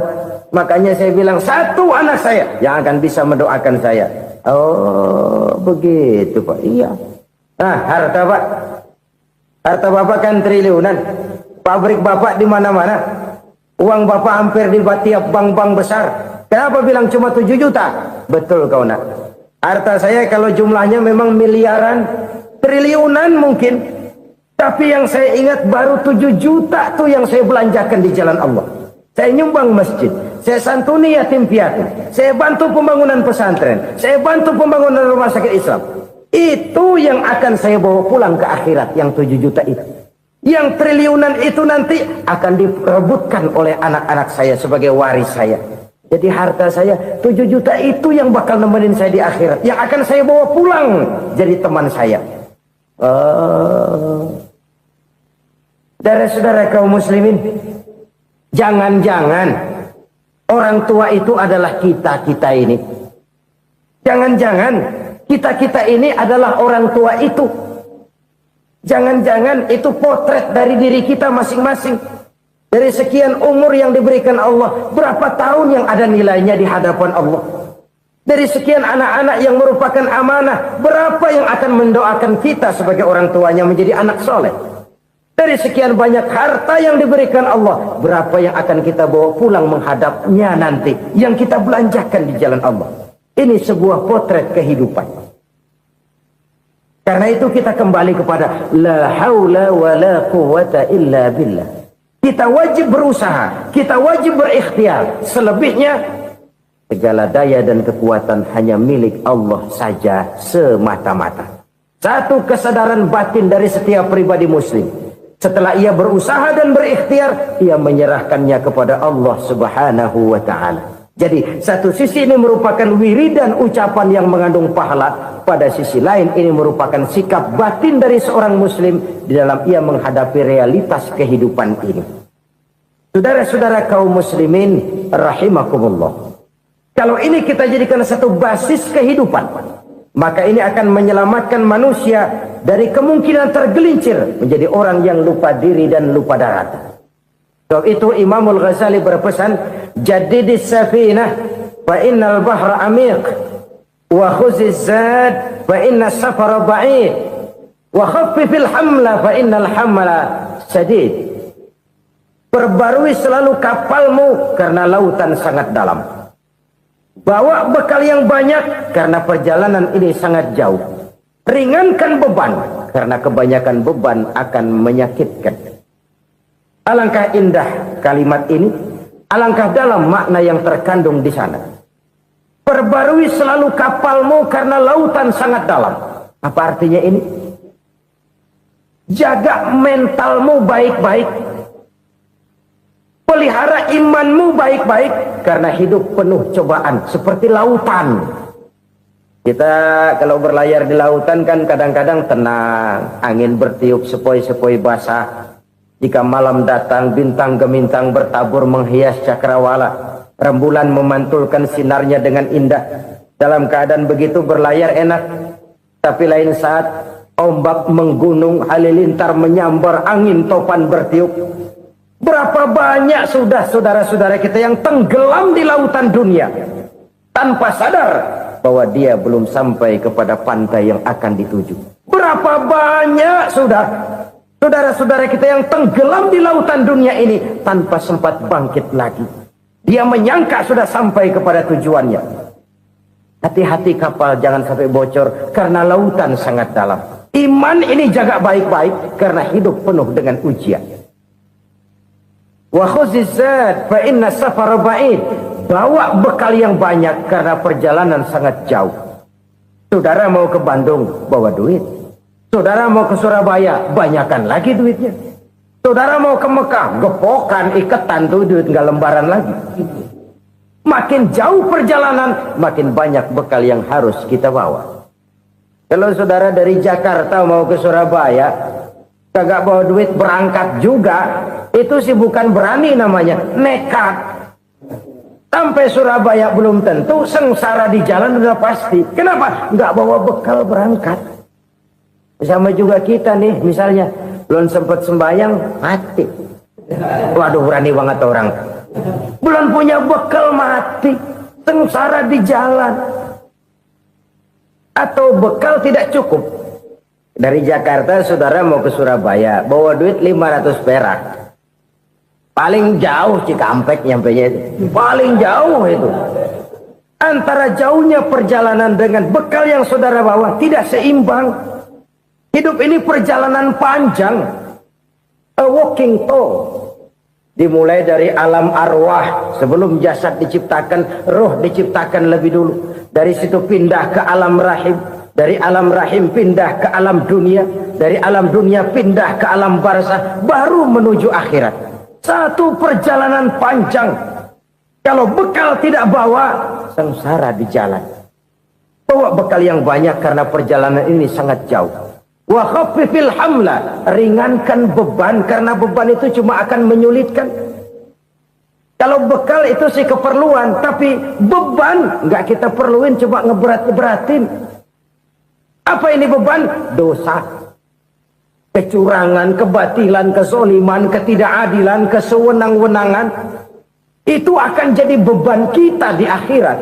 Speaker 1: Makanya saya bilang 1 anak saya yang akan bisa mendoakan saya. Oh begitu Pak. Iya. Nah harta Pak, harta bapak kan triliunan. Pabrik bapak di mana-mana. Uang bapak hampir di tiap bank-bank besar. Kenapa bilang cuma 7 juta? Betul kau nak. Harta saya kalau jumlahnya memang miliaran, triliunan mungkin. Tapi yang saya ingat baru 7 juta tuh yang saya belanjakan di jalan Allah. Saya nyumbang masjid, saya santuni yatim piatu, saya bantu pembangunan pesantren, saya bantu pembangunan rumah sakit Islam. Itu yang akan saya bawa pulang ke akhirat, yang 7 juta itu. Yang triliunan itu nanti akan diperebutkan oleh anak-anak saya sebagai waris saya. Jadi harta saya 7 juta itu yang bakal nemenin saya di akhirat. Yang akan saya bawa pulang jadi teman saya. Saudara-saudara kaum muslimin, jangan-jangan orang tua itu adalah kita-kita ini. Jangan-jangan kita-kita ini adalah orang tua itu. Jangan-jangan itu potret dari diri kita masing-masing. Dari sekian umur yang diberikan Allah, berapa tahun yang ada nilainya di hadapan Allah? Dari sekian anak-anak yang merupakan amanah, berapa yang akan mendoakan kita sebagai orang tuanya menjadi anak soleh? Dari sekian banyak harta yang diberikan Allah, berapa yang akan kita bawa pulang menghadapnya nanti, yang kita belanjakan di jalan Allah? Ini sebuah potret kehidupan. Karena itu kita kembali kepada la haula wa la quwwata illa billah. Kita wajib berusaha, kita wajib berikhtiar. Selebihnya, segala daya dan kekuatan hanya milik Allah saja semata-mata. Satu kesadaran batin dari setiap pribadi muslim. Setelah ia berusaha dan berikhtiar, ia menyerahkannya kepada Allah Subhanahu wa ta'ala. Jadi, satu sisi ini merupakan wiridan ucapan yang mengandung pahala. Pada sisi lain, ini merupakan sikap batin dari seorang muslim di dalam ia menghadapi realitas kehidupan ini. Saudara-saudara kaum muslimin rahimakumullah. Kalau ini kita jadikan satu basis kehidupan, maka ini akan menyelamatkan manusia dari kemungkinan tergelincir menjadi orang yang lupa diri dan lupa darat. Sebab itu Imamul Ghazali berpesan, Jadidis safinah fa innal bahra amiq wa khuziz zad fa inna safara ba'id wa khaffifil hamla fa innal hamla sadid. Perbarui selalu kapalmu karena lautan sangat dalam. Bawa bekal yang banyak karena perjalanan ini sangat jauh. Ringankan beban, karena kebanyakan beban akan menyakitkan. Alangkah indah kalimat ini, alangkah dalam makna yang terkandung di sana. Perbarui selalu kapalmu karena lautan sangat dalam. Apa artinya ini? Jaga mentalmu baik-baik. Pelihara imanmu baik-baik, karena hidup penuh cobaan seperti lautan. Kita kalau berlayar di lautan kan kadang-kadang tenang, angin bertiup sepoi-sepoi basah. Jika malam datang, bintang gemintang bertabur menghias cakrawala. Rembulan memantulkan sinarnya dengan indah. Dalam keadaan begitu berlayar enak. Tapi lain saat ombak menggunung, halilintar menyambar, angin topan bertiup. Berapa banyak sudah saudara-saudara kita yang tenggelam di lautan dunia tanpa sadar bahwa dia belum sampai kepada pantai yang akan dituju. Berapa banyak sudah saudara-saudara kita yang tenggelam di lautan dunia ini tanpa sempat bangkit lagi. Dia menyangka sudah sampai kepada tujuannya. Hati-hati kapal jangan sampai bocor karena lautan sangat dalam. Iman ini jaga baik-baik karena hidup penuh dengan ujian. Wa khuzizat fa inna safara ba'id. Bawa bekal yang banyak karena perjalanan sangat jauh. Saudara mau ke Bandung, bawa duit. Saudara mau ke Surabaya, banyakan lagi duitnya. Saudara mau ke Mekah, gepokan, iketan tuh duit nggak lembaran lagi. Makin jauh perjalanan, makin banyak bekal yang harus kita bawa. Kalau saudara dari Jakarta mau ke Surabaya, kagak bawa duit berangkat juga, itu sih bukan berani namanya, nekat. Sampai Surabaya belum tentu, sengsara di jalan udah pasti. Kenapa? Nggak bawa bekal berangkat. Sama juga kita nih, misalnya belum sempat sembahyang, mati. Waduh, berani banget orang. Belum punya bekal, mati. Sengsara di jalan. Atau bekal tidak cukup. Dari Jakarta saudara mau ke Surabaya, bawa duit 500 perak. Paling jauh Cikampek nyampenya itu. Paling jauh itu. Antara jauhnya perjalanan dengan bekal yang saudara bawa tidak seimbang. Hidup ini perjalanan panjang. A walking tour. Dimulai dari alam arwah. Sebelum jasad diciptakan, roh diciptakan lebih dulu. Dari situ pindah ke alam rahim. Dari alam rahim pindah ke alam dunia. Dari alam dunia pindah ke alam barzah. Baru menuju akhirat. Satu perjalanan panjang. Kalau bekal tidak bawa, sengsara di jalan. Bawa bekal yang banyak karena perjalanan ini sangat jauh. Wa khaffifil hamla, ringankan beban karena beban itu cuma akan menyulitkan. Kalau bekal itu sih keperluan, tapi beban nggak kita perluin, cuma ngeberat-beratin. Apa ini beban? Dosa, kecurangan, kebatilan, kezoliman, ketidakadilan, kesewenang-wenangan. Itu akan jadi beban kita di akhirat.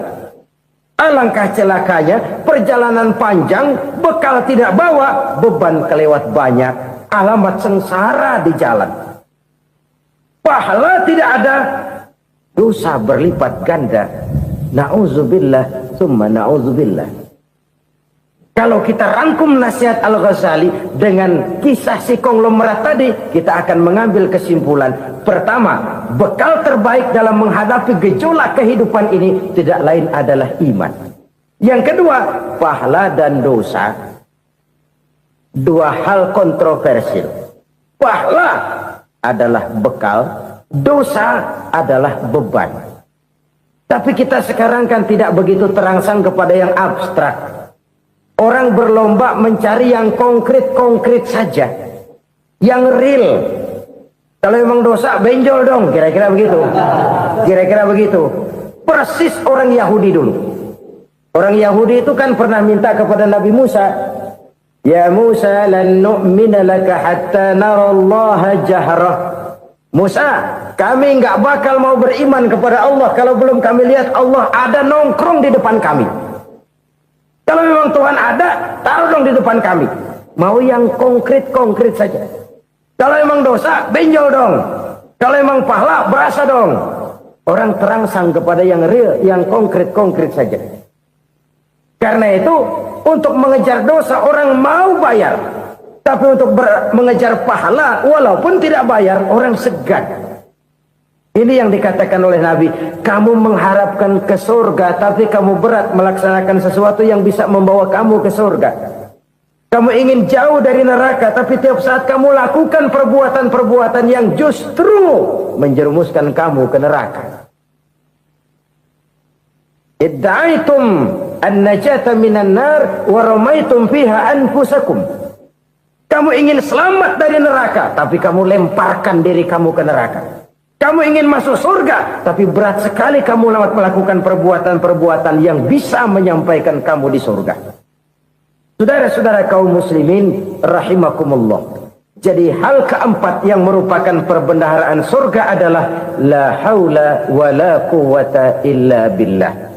Speaker 1: Alangkah celakanya, perjalanan panjang, bekal tidak bawa, beban kelewat banyak, alamat sengsara di jalan. Pahala tidak ada, dosa berlipat ganda. Na'udzubillah, summa na'udzubillah. Kalau kita rangkum nasihat Al-Ghazali dengan kisah si konglomerat tadi, kita akan mengambil kesimpulan. Pertama, bekal terbaik dalam menghadapi gejolak kehidupan ini tidak lain adalah iman. Yang kedua, pahala dan dosa. Dua hal kontroversial. Pahala adalah bekal, dosa adalah beban. Tapi kita sekarang kan tidak begitu terangsang kepada yang abstrak. Orang berlomba mencari yang konkret-konkret saja. Yang real. Kalau memang dosa, benjol dong. Kira-kira begitu. Kira-kira begitu. Persis orang Yahudi dulu. Orang Yahudi itu kan pernah minta kepada Nabi Musa. Ya Musa, lan nu'mina laka hatta narallaha jahrah. Musa, kami nggak bakal mau beriman kepada Allah kalau belum kami lihat Allah ada nongkrong di depan kami. Kalau memang Tuhan ada, taruh dong di depan kami. Mau yang konkret-konkret saja. Kalau memang dosa, benjol dong. Kalau memang pahala, berasa dong. Orang terangsang kepada yang real, yang konkret-konkret saja. Karena itu untuk mengejar dosa orang mau bayar, tapi untuk mengejar pahala walaupun tidak bayar orang segan. Ini yang dikatakan oleh Nabi, kamu mengharapkan ke surga tapi kamu berat melaksanakan sesuatu yang bisa membawa kamu ke surga. Kamu ingin jauh dari neraka tapi tiap saat kamu lakukan perbuatan-perbuatan yang justru menjerumuskan kamu ke neraka. Idda'aitum an-najata minan nar wa ramaitum fiha anfusakum. Kamu ingin selamat dari neraka tapi kamu lemparkan diri kamu ke neraka. Kamu ingin masuk surga tapi berat sekali kamu melakukan perbuatan-perbuatan yang bisa menyampaikan kamu di surga. Saudara-saudara kaum muslimin rahimakumullah. Jadi hal keempat yang merupakan perbendaharaan surga adalah la haula wa la quwwata illa billah.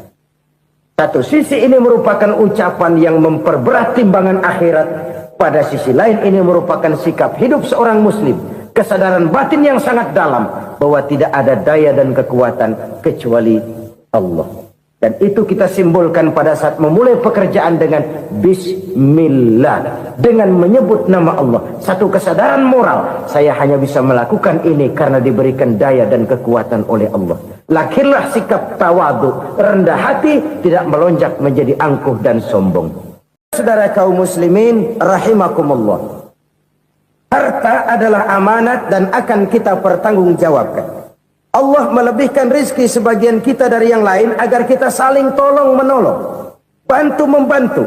Speaker 1: Satu sisi ini merupakan ucapan yang memperberat timbangan akhirat. Pada sisi lain ini merupakan sikap hidup seorang muslim. Kesadaran batin yang sangat dalam bahwa tidak ada daya dan kekuatan kecuali Allah. Dan itu kita simbolkan pada saat memulai pekerjaan dengan Bismillah. Dengan menyebut nama Allah. Satu kesadaran moral. Saya hanya bisa melakukan ini karena diberikan daya dan kekuatan oleh Allah. Lahirlah sikap tawadu, rendah hati, tidak melonjak menjadi angkuh dan sombong. Saudara kaum muslimin rahimakumullah. Harta adalah amanat dan akan kita pertanggungjawabkan. Allah melebihkan rizki sebagian kita dari yang lain agar kita saling tolong menolong, bantu membantu.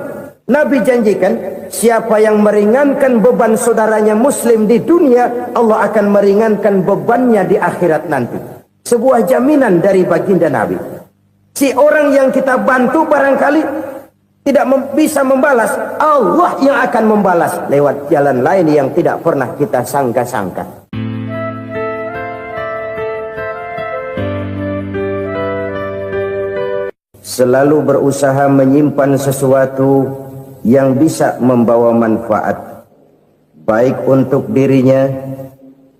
Speaker 1: Nabi janjikan siapa yang meringankan beban saudaranya muslim di dunia, Allah akan meringankan bebannya di akhirat nanti. Sebuah jaminan dari baginda Nabi. Si orang yang kita bantu barangkali tidak bisa membalas, Allah yang akan membalas lewat jalan lain yang tidak pernah kita sangka-sangka. Selalu berusaha menyimpan sesuatu yang bisa membawa manfaat, baik untuk dirinya,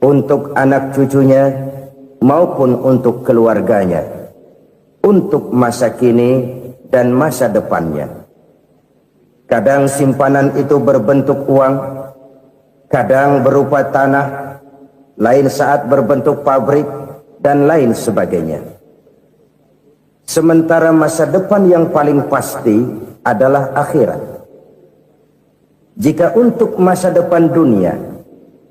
Speaker 1: untuk anak cucunya, maupun untuk keluarganya, untuk masa kini dan masa depannya. Kadang simpanan itu berbentuk uang, kadang berupa tanah, lain saat berbentuk pabrik, dan lain sebagainya. Sementara masa depan yang paling pasti adalah akhirat. Jika untuk masa depan dunia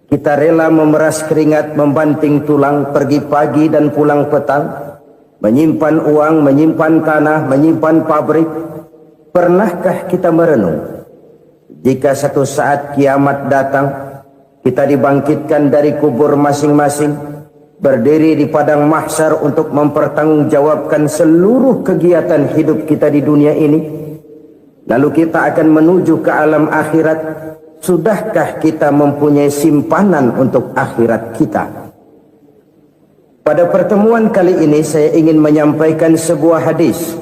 Speaker 1: kita rela memeras keringat, membanting tulang, pergi pagi dan pulang petang, menyimpan uang, menyimpan tanah, menyimpan pabrik, pernahkah kita merenung jika satu saat kiamat datang, kita dibangkitkan dari kubur masing-masing, berdiri di padang mahsyar untuk mempertanggungjawabkan seluruh kegiatan hidup kita di dunia ini, lalu kita akan menuju ke alam akhirat. Sudahkah kita mempunyai simpanan untuk akhirat kita? Pada pertemuan kali ini saya ingin menyampaikan sebuah hadis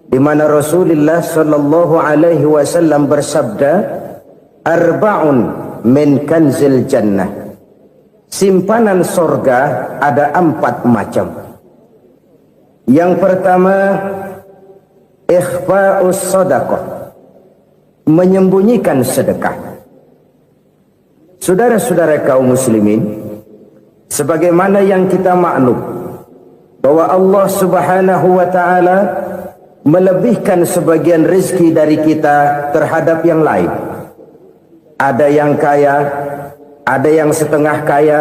Speaker 1: di mana Rasulullah sallallahu alaihi wasallam bersabda, arba'un min kanzil jannah. Simpanan sorga ada 4 macam. Yang pertama, ikhfa'us sadaqah, menyembunyikan sedekah. Saudara-saudara kaum muslimin, sebagaimana yang kita maklum bahwa Allah Subhanahu wa taala melebihkan sebagian rezeki dari kita terhadap yang lain. Ada yang kaya, ada yang setengah kaya,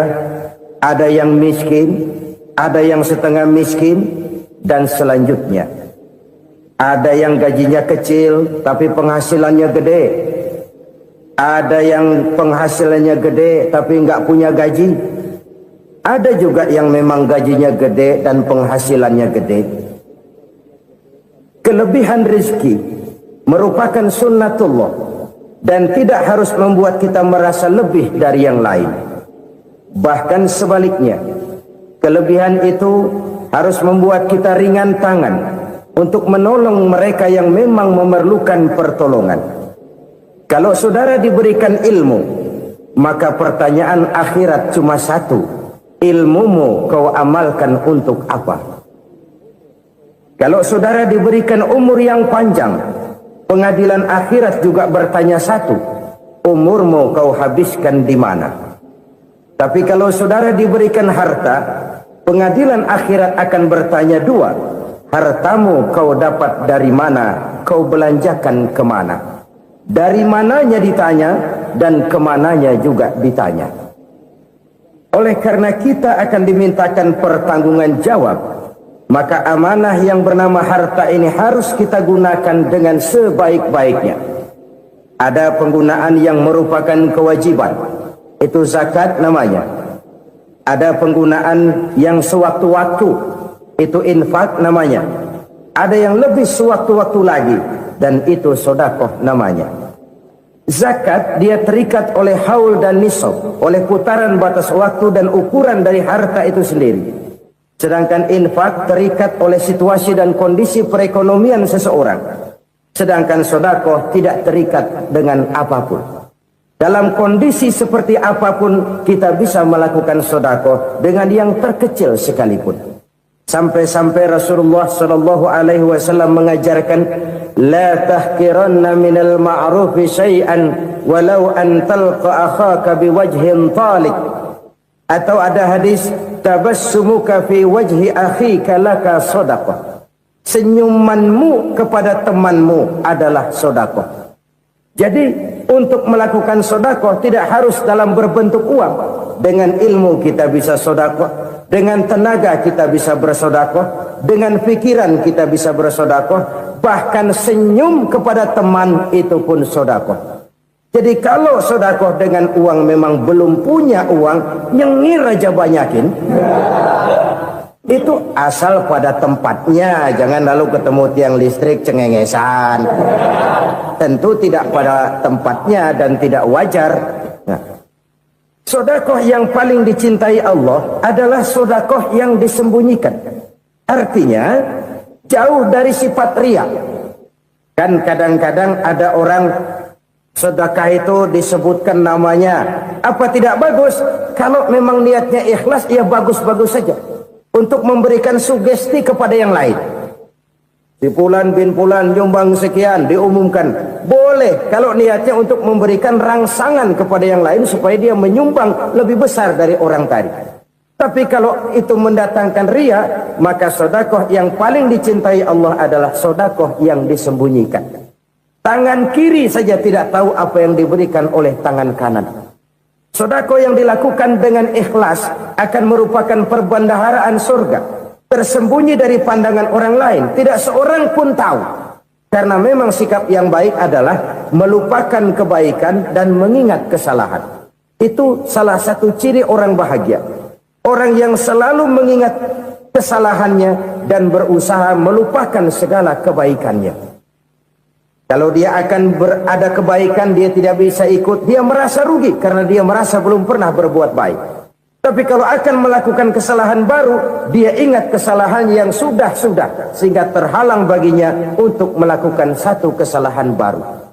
Speaker 1: ada yang miskin, ada yang setengah miskin, dan selanjutnya. Ada yang gajinya kecil tapi penghasilannya gede. Ada yang penghasilannya gede tapi nggak punya gaji. Ada juga yang memang gajinya gede dan penghasilannya gede. Kelebihan rezeki merupakan sunnatullah dan tidak harus membuat kita merasa lebih dari yang lain. Bahkan sebaliknya, kelebihan itu harus membuat kita ringan tangan untuk menolong mereka yang memang memerlukan pertolongan. Kalau saudara diberikan ilmu, maka pertanyaan akhirat cuma satu, ilmumu kau amalkan untuk apa? Kalau saudara diberikan umur yang panjang, Pengadilan akhirat juga bertanya satu, umurmu kau habiskan di mana? Tapi kalau saudara diberikan harta, pengadilan akhirat akan bertanya dua, hartamu kau dapat dari mana, kau belanjakan kemana? Dari mananya ditanya, dan kemananya juga ditanya. Oleh karena kita akan dimintakan pertanggungan jawab, maka amanah yang bernama harta ini harus kita gunakan dengan sebaik-baiknya. Ada penggunaan yang merupakan kewajiban, itu zakat namanya. Ada penggunaan yang sewaktu-waktu, itu infak namanya. Ada yang lebih sewaktu-waktu lagi, dan itu sedekah namanya. Zakat dia terikat oleh haul dan nisab, oleh putaran batas waktu dan ukuran dari harta itu sendiri. Sedangkan infak terikat oleh situasi dan kondisi perekonomian seseorang. Sedangkan sedekah tidak terikat dengan apapun. Dalam kondisi seperti apapun kita bisa melakukan sedekah dengan yang terkecil sekalipun. Sampai-sampai Rasulullah sallallahu alaihi wasallam mengajarkan, la tahqiranna minal ma'rufi syai'an walau an talqa akhaka biwajhin talik. Atau ada hadis, tabassumuka fi wajhi akhika laka shadaqah. Senyumanmu kepada temanmu adalah sedekah. Jadi untuk melakukan sedekah tidak harus dalam berbentuk uang. Dengan ilmu kita bisa sedekah, dengan tenaga kita bisa bersedekah, dengan pikiran kita bisa bersedekah, bahkan senyum kepada teman itu pun sedekah. Jadi kalau sedekah dengan uang memang belum punya uang, nyengir aja banyakin. Itu asal pada tempatnya, jangan lalu ketemu tiang listrik cengengesan. Tentu tidak pada tempatnya dan tidak wajar. Nah, sedekah yang paling dicintai Allah adalah sedekah yang disembunyikan. Artinya jauh dari sifat riya. Kan kadang-kadang ada orang sedekah itu disebutkan namanya. Apa tidak bagus? Kalau memang niatnya ikhlas, ya bagus-bagus saja. Untuk memberikan sugesti kepada yang lain. Si Fulan bin Fulan nyumbang sekian, diumumkan. Boleh kalau niatnya untuk memberikan rangsangan kepada yang lain supaya dia menyumbang lebih besar dari orang tadi. Tapi kalau itu mendatangkan riya, maka sedekah yang paling dicintai Allah adalah sedekah yang disembunyikan. Tangan kiri saja tidak tahu apa yang diberikan oleh tangan kanan. Sedekah yang dilakukan dengan ikhlas akan merupakan perbendaharaan surga, tersembunyi dari pandangan orang lain, tidak seorang pun tahu. Karena memang sikap yang baik adalah melupakan kebaikan dan mengingat kesalahan. Itu salah satu ciri orang bahagia. Orang yang selalu mengingat kesalahannya dan berusaha melupakan segala kebaikannya. Kalau dia akan berada kebaikan, dia tidak bisa ikut, dia merasa rugi karena dia merasa belum pernah berbuat baik. Tapi kalau akan melakukan kesalahan baru, dia ingat kesalahan yang sudah-sudah, sehingga terhalang baginya untuk melakukan satu kesalahan baru.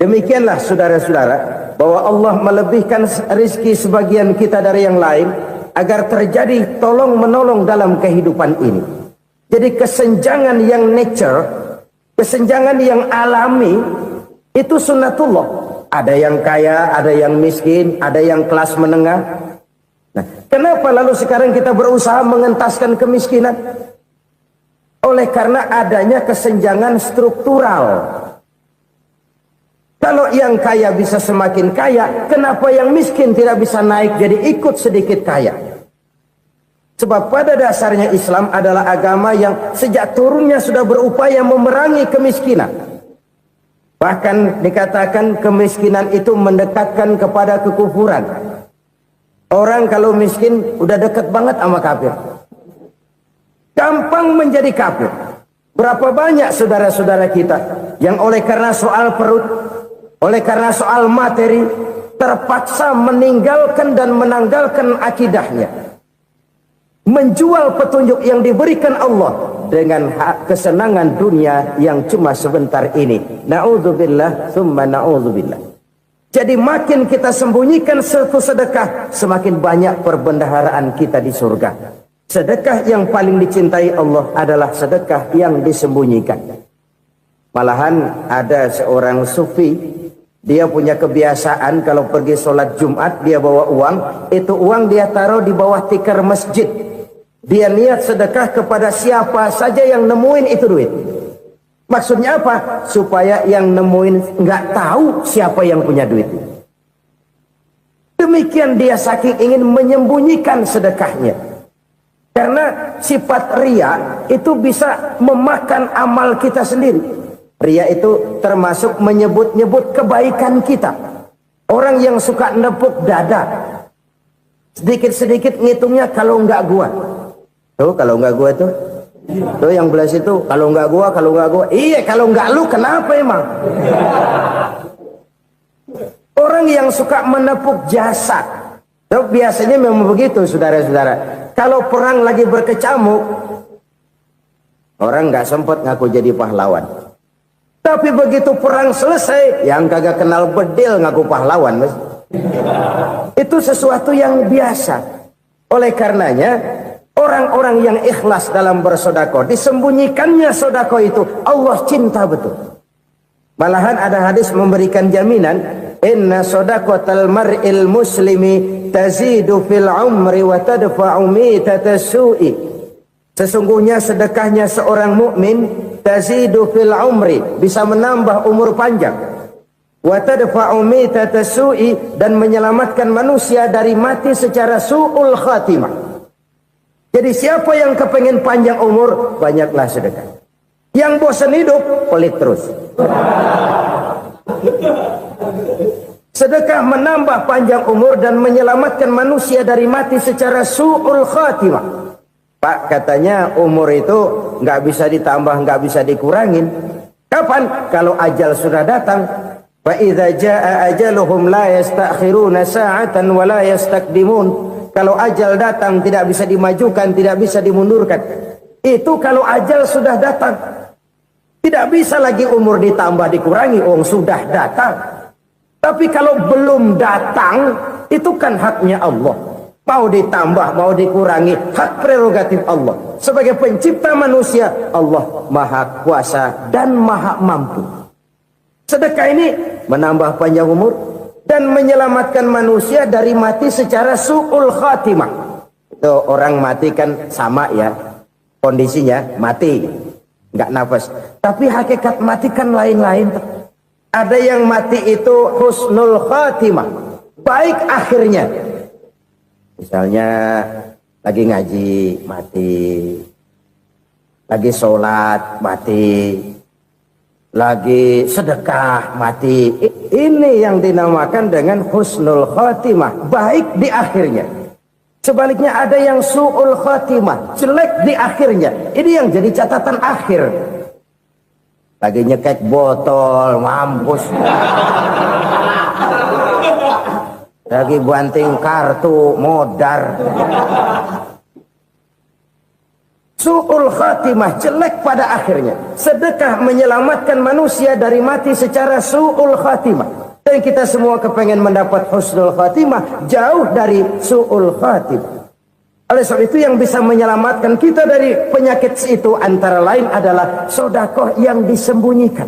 Speaker 1: Demikianlah saudara-saudara, bahwa Allah melebihkan rizki sebagian kita dari yang lain, agar terjadi tolong-menolong dalam kehidupan ini. Jadi kesenjangan yang nature, kesenjangan yang alami, itu sunnatullah. Ada yang kaya, ada yang miskin, ada yang kelas menengah. Nah, kenapa lalu sekarang kita berusaha mengentaskan kemiskinan? Oleh karena adanya kesenjangan struktural. Kalau yang kaya bisa semakin kaya, kenapa yang miskin tidak bisa naik jadi ikut sedikit kaya? Sebab pada dasarnya Islam adalah agama yang sejak turunnya sudah berupaya memerangi kemiskinan. Bahkan dikatakan kemiskinan itu mendekatkan kepada kekufuran. Orang kalau miskin udah dekat banget sama kafir. Gampang menjadi kafir. Berapa banyak saudara-saudara kita yang oleh karena soal perut, oleh karena soal materi, terpaksa meninggalkan dan menanggalkan akidahnya. Menjual petunjuk yang diberikan Allah dengan kesenangan dunia yang cuma sebentar ini. Na'udzubillah, thumma na'udzubillah. Jadi makin kita sembunyikan satu sedekah, semakin banyak perbendaharaan kita di surga. Sedekah yang paling dicintai Allah adalah sedekah yang disembunyikan. Malahan ada seorang sufi, dia punya kebiasaan kalau pergi sholat Jumat dia bawa uang, itu uang dia taruh di bawah tikar masjid. Dia niat sedekah kepada siapa saja yang nemuin itu duit. Maksudnya apa? Supaya yang nemuin nggak tahu siapa yang punya duit. Demikian dia saking ingin menyembunyikan sedekahnya. Karena sifat ria itu bisa memakan amal kita sendiri. Ria itu termasuk menyebut-nyebut kebaikan kita. Orang yang suka nepuk dada, sedikit-sedikit ngitungnya kalau nggak gua. Tuh kalau nggak gua tuh. Tuh yang belah situ, kalau nggak gua. Iya, kalau nggak lu kenapa emang? Orang yang suka menepuk jasad, tuh biasanya memang begitu, saudara-saudara. Kalau perang lagi berkecamuk, orang nggak sempat ngaku jadi pahlawan. Tapi begitu perang selesai, yang kagak kenal bedil ngaku pahlawan, mas. Itu sesuatu yang biasa. Oleh karenanya, orang-orang yang ikhlas dalam bersedekah, disembunyikannya sedekah itu Allah cinta betul. Malahan ada hadis memberikan jaminan, inna shadaqatal mar'il muslimi tazidu fil umri wa tadfa'u mitatas su'i. Sesungguhnya sedekahnya seorang mukmin tazidu fil umri, bisa menambah umur panjang, wa tadfa'u mitatas su'i, dan menyelamatkan manusia dari mati secara su'ul khatimah. Jadi siapa yang kepengen panjang umur, banyaklah sedekah. Yang bosan hidup, pelit terus. Sedekah menambah panjang umur dan menyelamatkan manusia dari mati secara su'ul khatimah. Pak, katanya umur itu nggak bisa ditambah, nggak bisa dikurangin. Kapan? Kalau ajal sudah datang. Fa idza jaa ajaluhum la yastakhiruna sa'atan wa la yastaqdimun. Kalau ajal datang tidak bisa dimajukan, tidak bisa dimundurkan. Itu kalau ajal sudah datang. Tidak bisa lagi umur ditambah dikurangi, sudah datang. Tapi kalau belum datang, itu kan haknya Allah. Mau ditambah, mau dikurangi, hak prerogatif Allah. Sebagai pencipta manusia, Allah maha kuasa dan maha mampu. Sedekah ini menambah panjang umur dan menyelamatkan manusia dari mati secara su'ul khatimah. Itu orang mati kan sama ya, kondisinya mati, nggak nafas. Tapi hakikat mati kan lain-lain. Ada yang mati itu husnul khatimah, baik akhirnya. Misalnya lagi ngaji mati, lagi sholat mati, lagi sedekah mati. Ini yang dinamakan dengan husnul khatimah, baik di akhirnya. Sebaliknya ada yang su'ul khatimah, jelek di akhirnya. Ini yang jadi catatan akhir. Lagi nyekek botol, mampus. Lagi banting kartu, modar. Su'ul khatimah, jelek pada akhirnya. Sedekah menyelamatkan manusia dari mati secara su'ul khatimah. Dan kita semua kepengen mendapat husnul khatimah, jauh dari su'ul khatimah. Oleh sebab itu yang bisa menyelamatkan kita dari penyakit itu antara lain adalah sedekah yang disembunyikan,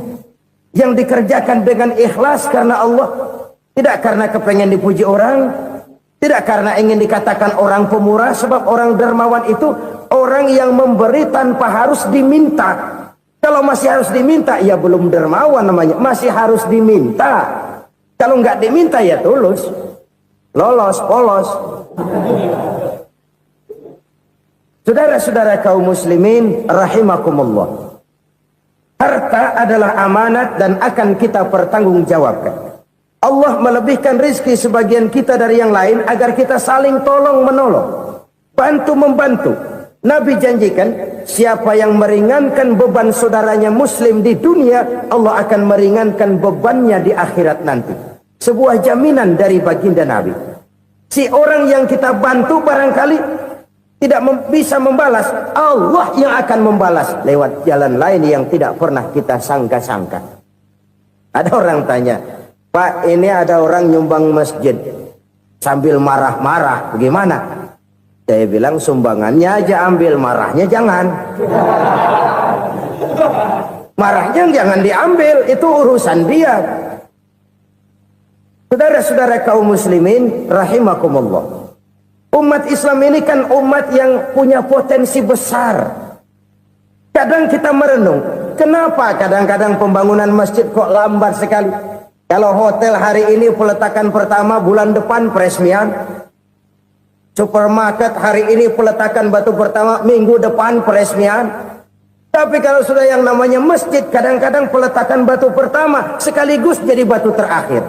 Speaker 1: yang dikerjakan dengan ikhlas karena Allah, tidak karena kepengen dipuji orang, tidak karena ingin dikatakan orang pemurah. Sebab orang dermawan itu orang yang memberi tanpa harus diminta. Kalau masih harus diminta, ya belum dermawan namanya, masih harus diminta. Kalau nggak diminta ya tulus, lolos, polos. Saudara-saudara kaum muslimin rahimakumullah, harta adalah amanat dan akan kita pertanggungjawabkan. Allah melebihkan rizki sebagian kita dari yang lain agar kita saling tolong menolong, bantu membantu. Nabi janjikan, siapa yang meringankan beban saudaranya muslim di dunia, Allah akan meringankan bebannya di akhirat nanti. Sebuah jaminan dari baginda Nabi. Si orang yang kita bantu barangkali tidak bisa membalas, Allah yang akan membalas lewat jalan lain yang tidak pernah kita sangka-sangka. Ada orang tanya, Pak, ini ada orang nyumbang masjid sambil marah-marah, bagaimana? Saya bilang, sumbangannya aja ambil, marahnya jangan. Marahnya jangan diambil, itu urusan dia. Saudara-saudara kaum muslimin rahimakumullah, umat Islam ini kan umat yang punya potensi besar. Kadang kita merenung, kenapa kadang-kadang pembangunan masjid kok lambat sekali? Kalau hotel hari ini peletakan pertama, bulan depan peresmian. Supermarket hari ini peletakan batu pertama, minggu depan peresmian. Tapi kalau sudah yang namanya masjid, kadang-kadang peletakan batu pertama sekaligus jadi batu terakhir.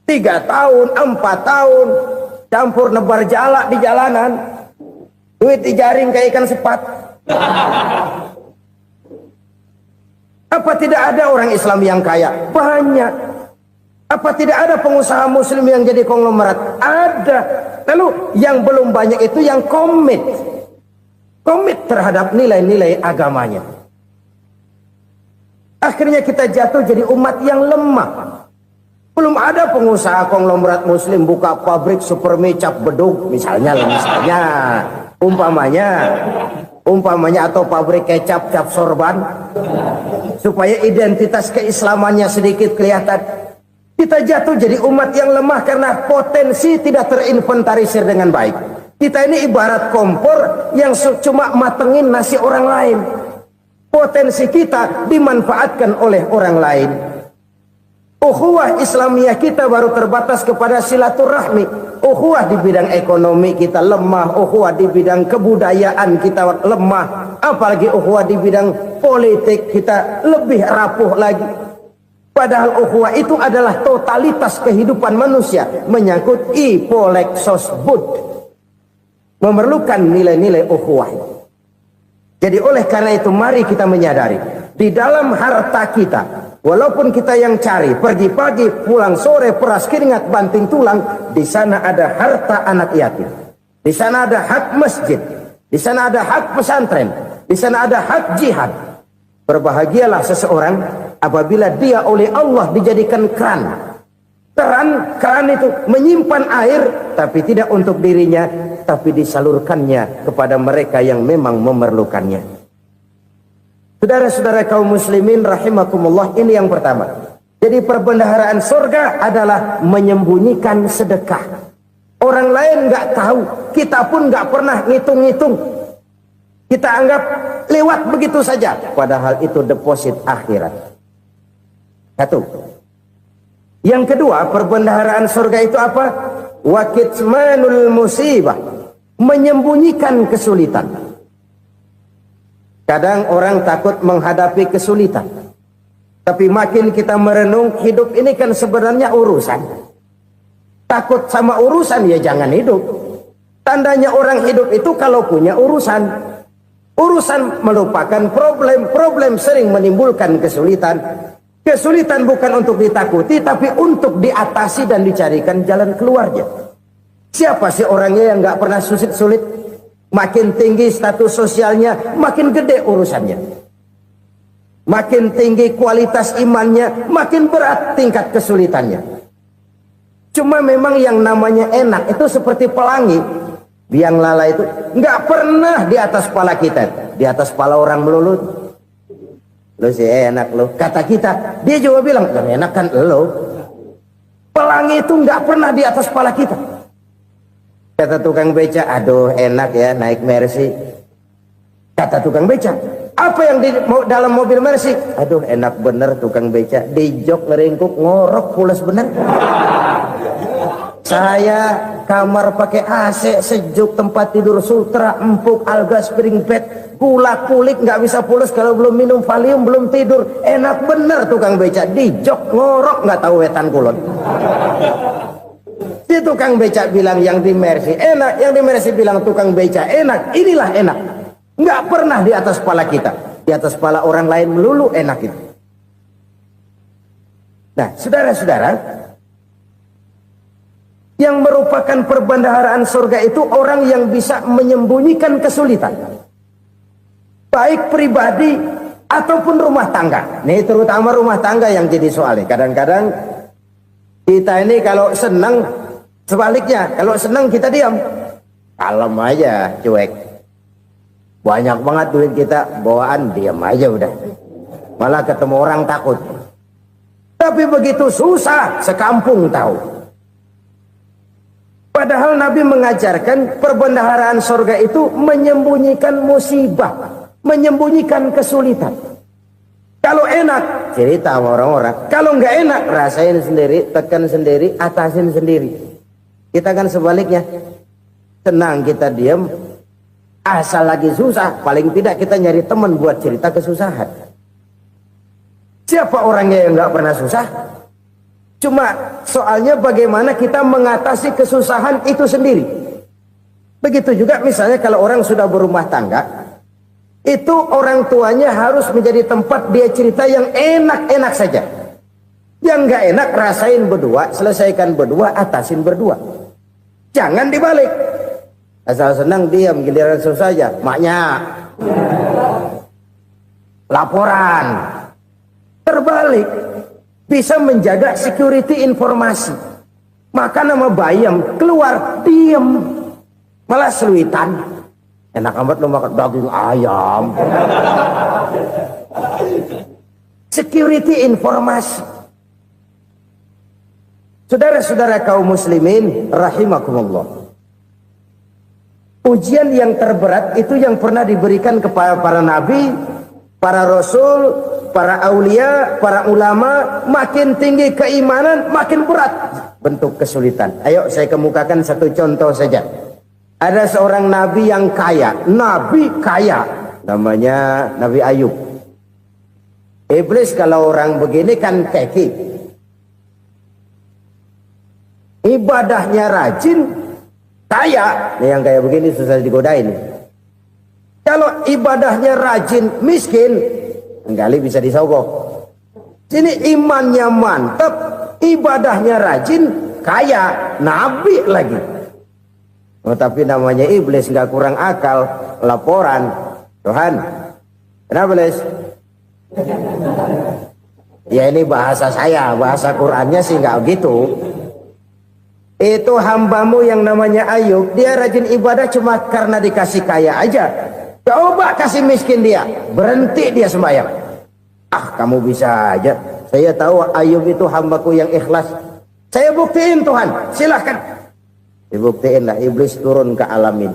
Speaker 1: 3 tahun, 4 tahun, campur nebar jalak di jalanan, duit dijaring kayak ikan sepat. Apa tidak ada orang Islam yang kaya? Banyak. Apa tidak ada pengusaha muslim yang jadi konglomerat? Ada. Lalu yang belum banyak itu yang komit terhadap nilai-nilai agamanya. Akhirnya kita jatuh jadi umat yang lemah. Belum ada pengusaha konglomerat muslim buka pabrik supermi cap bedug misalnya umpamanya atau pabrik kecap cap sorban supaya identitas keislamannya sedikit kelihatan. Kita jatuh jadi umat yang lemah karena potensi tidak terinventarisir dengan baik. Kita ini ibarat kompor yang cuma matengin nasi orang lain. Potensi kita dimanfaatkan oleh orang lain. Ukhuwah Islamiyah kita baru terbatas kepada silaturahmi. Ukhuwah di bidang ekonomi kita lemah. Ukhuwah di bidang kebudayaan kita lemah. Apalagi ukhuwah di bidang politik kita lebih rapuh lagi. Padahal ukhuwah itu adalah totalitas kehidupan manusia. Menyangkut ipoleksos bud. Memerlukan nilai-nilai ukhuwah. Jadi oleh karena itu mari kita menyadari. Di dalam harta kita, walaupun kita yang cari, pergi pagi, pulang sore, peras keringat, banting tulang, di sana ada harta anak yatim. Di sana ada hak masjid. Di sana ada hak pesantren. Di sana ada hak jihad. Berbahagialah seseorang apabila dia oleh Allah dijadikan keran. Keran itu menyimpan air, tapi tidak untuk dirinya, tapi disalurkannya kepada mereka yang memang memerlukannya. Saudara-saudara kaum muslimin rahimakumullah, ini yang pertama. Jadi perbendaharaan surga adalah menyembunyikan sedekah. Orang lain nggak tahu, kita pun nggak pernah ngitung-ngitung. Kita anggap lewat begitu saja, padahal itu deposit akhirat. Satu. Yang kedua, perbendaharaan surga itu apa? Wa kitmanul musibah, menyembunyikan kesulitan. Kadang orang takut menghadapi kesulitan. Tapi makin kita merenung, hidup ini kan sebenarnya urusan. Takut sama urusan ya jangan hidup. Tandanya orang hidup itu kalau punya urusan. Urusan melupakan problem. Problem sering menimbulkan kesulitan. Kesulitan bukan untuk ditakuti, tapi untuk diatasi dan dicarikan jalan keluarnya. Siapa sih orangnya yang nggak pernah sulit-sulit? Makin tinggi status sosialnya, makin gede urusannya. Makin tinggi kualitas imannya, makin berat tingkat kesulitannya. Cuma memang yang namanya enak itu seperti pelangi. Biang lala itu nggak pernah di atas kepala kita, di atas kepala orang melulu. Lo sih enak lo, kata kita. Dia juga bilang yang enak kan lo. Pelangi itu nggak pernah di atas kepala kita. Kata tukang beca, aduh enak ya naik Mercy. Kata tukang beca, apa yang di dalam mobil Mercy? Aduh enak bener tukang beca, di jok ngeringkuk ngorok pulas bener. Saya kamar pakai AC sejuk, tempat tidur sutra empuk, alga spring bed, gula kulik nggak bisa pulas kalau belum minum Valium, belum tidur. Enak bener tukang beca, di jok ngorok nggak tahu wetan kulon. Si tukang beca bilang yang di Mercy enak, yang di Mercy bilang tukang beca enak. Inilah enak, nggak pernah di atas kepala kita, di atas kepala orang lain melulu enak itu. Nah saudara-saudara, yang merupakan perbendaharaan surga itu orang yang bisa menyembunyikan kesulitan, baik pribadi ataupun rumah tangga. Nih terutama rumah tangga yang jadi soalnya. Kadang-kadang kita ini kalau senang, sebaliknya kalau senang kita diam, kalem aja, cuek. Banyak banget duit kita, bawaan diam aja udah. Malah ketemu orang takut. Tapi begitu susah, sekampung tahu. Padahal Nabi mengajarkan perbendaharaan surga itu menyembunyikan musibah, menyembunyikan kesulitan. Kalau enak, cerita sama orang-orang. Kalau nggak enak, rasain sendiri, tekan sendiri, atasin sendiri. Kita kan sebaliknya. Tenang kita diam, asal lagi susah, paling tidak kita nyari teman buat cerita kesusahan. Siapa orangnya yang nggak pernah susah? Cuma soalnya bagaimana kita mengatasi kesusahan itu sendiri. Begitu juga misalnya kalau orang sudah berumah tangga, itu orang tuanya harus menjadi tempat dia cerita yang enak-enak saja. Yang nggak enak rasain berdua, selesaikan berdua, atasin berdua. Jangan dibalik. Asal senang diam, giliran susah saja. Maknya laporan. Terbalik, bisa menjaga security informasi. Maka nama bayam keluar diam, malah seluitan. Enak amat lo makan daging ayam. Security informasi. Saudara-saudara kaum muslimin rahimakumullah. Ujian yang terberat itu yang pernah diberikan kepada para nabi, para rasul, para aulia, para ulama. Makin tinggi keimanan, makin berat bentuk kesulitan. Ayo saya kemukakan satu contoh saja. Ada seorang nabi yang kaya, nabi kaya, namanya Nabi Ayub. Iblis kalau orang begini kan keki, ibadahnya rajin, kaya. Nih yang kayak begini susah digodain. Kalau ibadahnya rajin, miskin, kali bisa disogok. Sini imannya mantap, ibadahnya rajin, kaya, nabi lagi. Oh, tapi namanya iblis nggak kurang akal. Laporan, Tuhan, kenapa Les? Ya ini bahasa saya, bahasa Qurannya sih nggak gitu. Itu hambamu yang namanya Ayub, dia rajin ibadah cuma karena dikasih kaya aja. Coba kasih miskin dia, berhenti dia sembahyang. Ah, kamu bisa aja. Saya tahu Ayub itu hambaku yang ikhlas. Saya buktiin Tuhan, silahkan. Dibuktiin lah, iblis turun ke alamin.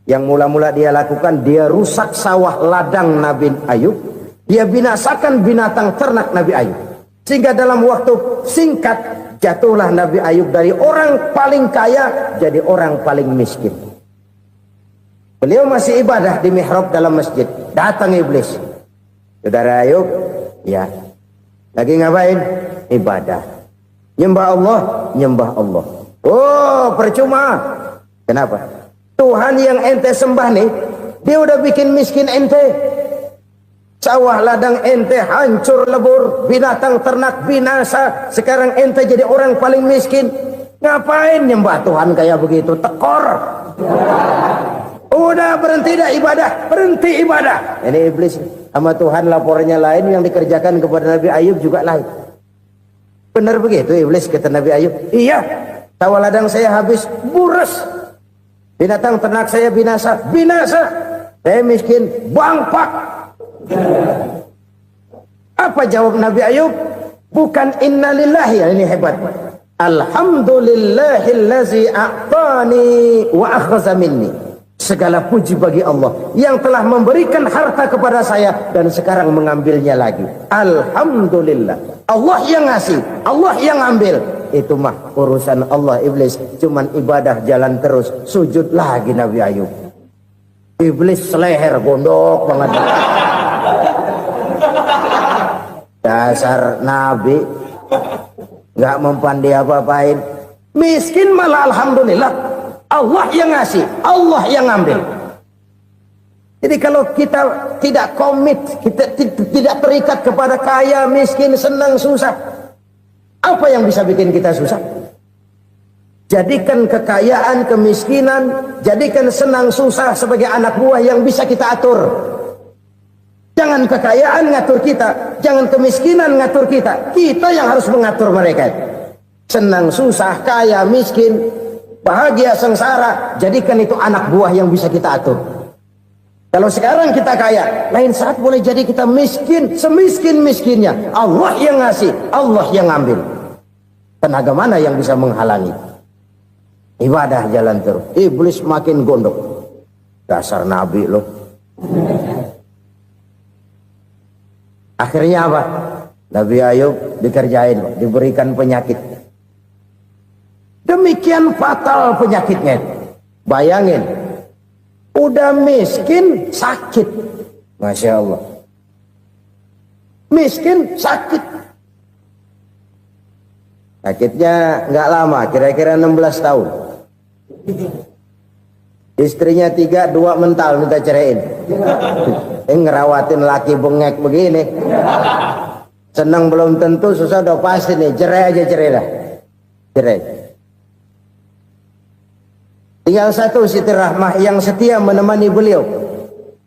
Speaker 1: Yang mula-mula dia lakukan, dia rusak sawah ladang Nabi Ayub. Dia binasakan binatang ternak Nabi Ayub. Sehingga dalam waktu singkat, jatuhlah Nabi Ayub dari orang paling kaya, jadi orang paling miskin. Beliau masih ibadah di mihrab dalam masjid. Datang iblis. Saudara Ayub, ya. Lagi ngapain? Ibadah. Nyembah Allah, nyembah Allah. Oh, percuma. Kenapa? Tuhan yang ente sembah nih, dia udah bikin miskin ente. Sawah ladang ente hancur lebur, binatang ternak binasa. Sekarang ente jadi orang paling miskin. Ngapain nyembah Tuhan kayak begitu? Tekor. Udah berhenti dah ibadah, berhenti ibadah. Ini iblis sama Tuhan laporannya lain, yang dikerjakan kepada Nabi Ayub juga lain. Benar begitu iblis kata Nabi Ayub? Iya, sawah ladang saya habis, buras. Binatang ternak saya binasa, binasa. Saya miskin, bangpak. Apa jawab Nabi Ayub? Bukan innalillahi, ya ini hebat. Alhamdulillahillazi a'tani wa akhza minni. Segala puji bagi Allah yang telah memberikan harta kepada saya dan sekarang mengambilnya lagi. Alhamdulillah. Allah yang ngasih, Allah yang ambil. Itu mah urusan Allah. Iblis cuman ibadah jalan terus, sujud lagi Nabi Ayub. Iblis seleher gondok banget. Dasar Nabi nggak mempan dia apa-apain. Miskin malah alhamdulillah. Allah yang ngasih, Allah yang ngambil. Jadi kalau kita tidak komit, kita tidak terikat kepada kaya, miskin, senang, susah, apa yang bisa bikin kita susah? Jadikan kekayaan, kemiskinan, jadikan senang, susah sebagai anak buah yang bisa kita atur. Jangan kekayaan ngatur kita, jangan kemiskinan ngatur kita. Kita yang harus mengatur mereka. Senang, susah, kaya, miskin, bahagia, sengsara, jadikan itu anak buah yang bisa kita atur. Kalau sekarang kita kaya, lain saat boleh jadi kita miskin, semiskin-miskinnya. Allah yang ngasih, Allah yang ngambil. Tenaga mana yang bisa menghalangi? Ibadah jalan terus. Iblis makin gondok. Dasar Nabi loh. Akhirnya apa? Nabi Ayub dikerjain, diberikan penyakit. Demikian fatal penyakitnya. Bayangin, udah miskin, sakit. Masya Allah. Miskin, sakit. Sakitnya nggak lama, kira-kira 16 tahun. Istrinya 3, 2 mental minta ceraiin. Ngerawatin laki bengek begini. Senang belum tentu, susah udah pasti nih. Cerai aja, cerai dah. Cerai. Tinggal satu Siti Rahmah yang setia menemani beliau.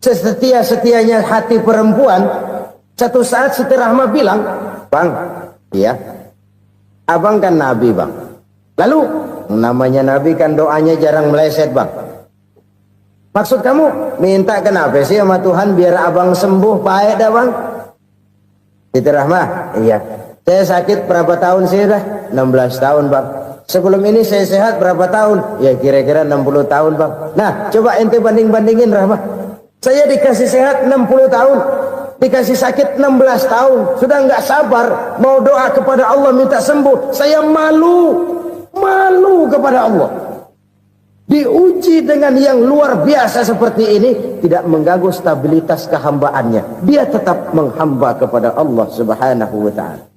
Speaker 1: Sesetia-setianya hati perempuan. Satu saat Siti Rahmah bilang, "Bang, iya, abang kan Nabi, Bang. Lalu, namanya Nabi kan doanya jarang meleset, Bang. Maksud kamu minta kenapa sih sama Tuhan biar abang sembuh baik dah, Bang?" Siti Rahmah, "Iya. Saya sakit berapa tahun sih dah? 16 tahun, Bang. Sebelum ini saya sehat berapa tahun? Ya kira-kira 60 tahun, Bang. Nah, coba ente banding-bandingin, Rahmah. Saya dikasih sehat 60 tahun, dikasih sakit 16 tahun. Sudah nggak sabar mau doa kepada Allah minta sembuh. Saya malu kepada Allah. Diuji dengan yang luar biasa seperti ini, tidak mengganggu stabilitas kehambaannya. Dia tetap menghamba kepada Allah Subhanahu wa ta'ala.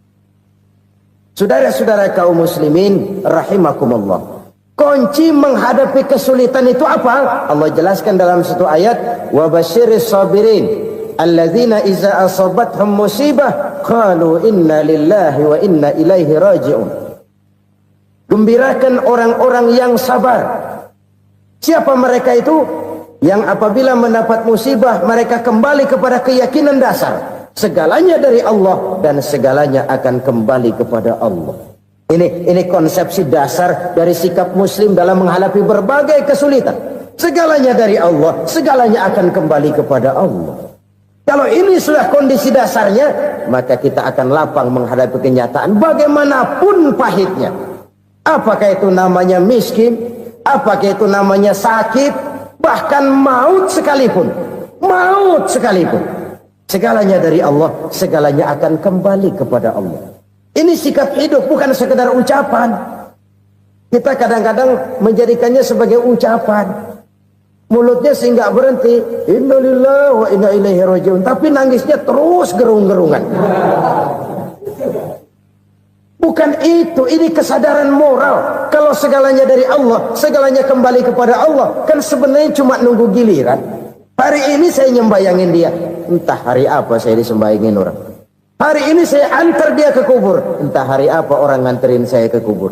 Speaker 1: Saudara-saudara kaum muslimin rahimakumullah. Kunci menghadapi kesulitan itu apa? Allah jelaskan dalam satu ayat, "Wa basyiris sabirin alladzina iza asabathum musibah qalu inna lillahi wa inna ilaihi raji'un." Gembirakan orang-orang yang sabar. Siapa mereka itu? Yang apabila mendapat musibah mereka kembali kepada keyakinan dasar. Segalanya dari Allah dan segalanya akan kembali kepada Allah. Ini konsepsi dasar dari sikap muslim dalam menghadapi berbagai kesulitan. Segalanya dari Allah, segalanya akan kembali kepada Allah. Kalau ini sudah kondisi dasarnya, maka kita akan lapang menghadapi kenyataan bagaimanapun pahitnya. Apakah itu namanya miskin, apakah itu namanya sakit, bahkan maut sekalipun. Maut sekalipun. Segalanya dari Allah, segalanya akan kembali kepada Allah. Ini sikap hidup, bukan sekedar ucapan. Kita kadang-kadang menjadikannya sebagai ucapan. Mulutnya sih nggak berhenti, innalillahi wa inna ilaihi raji'un, tapi nangisnya terus gerung-gerungan. Bukan itu, ini kesadaran moral. Kalau segalanya dari Allah, segalanya kembali kepada Allah, kan sebenarnya cuma nunggu giliran. Hari ini saya nyembayangin dia, entah hari apa saya disembayangin orang. Hari ini saya antar dia ke kubur, entah hari apa orang nganterin saya ke kubur.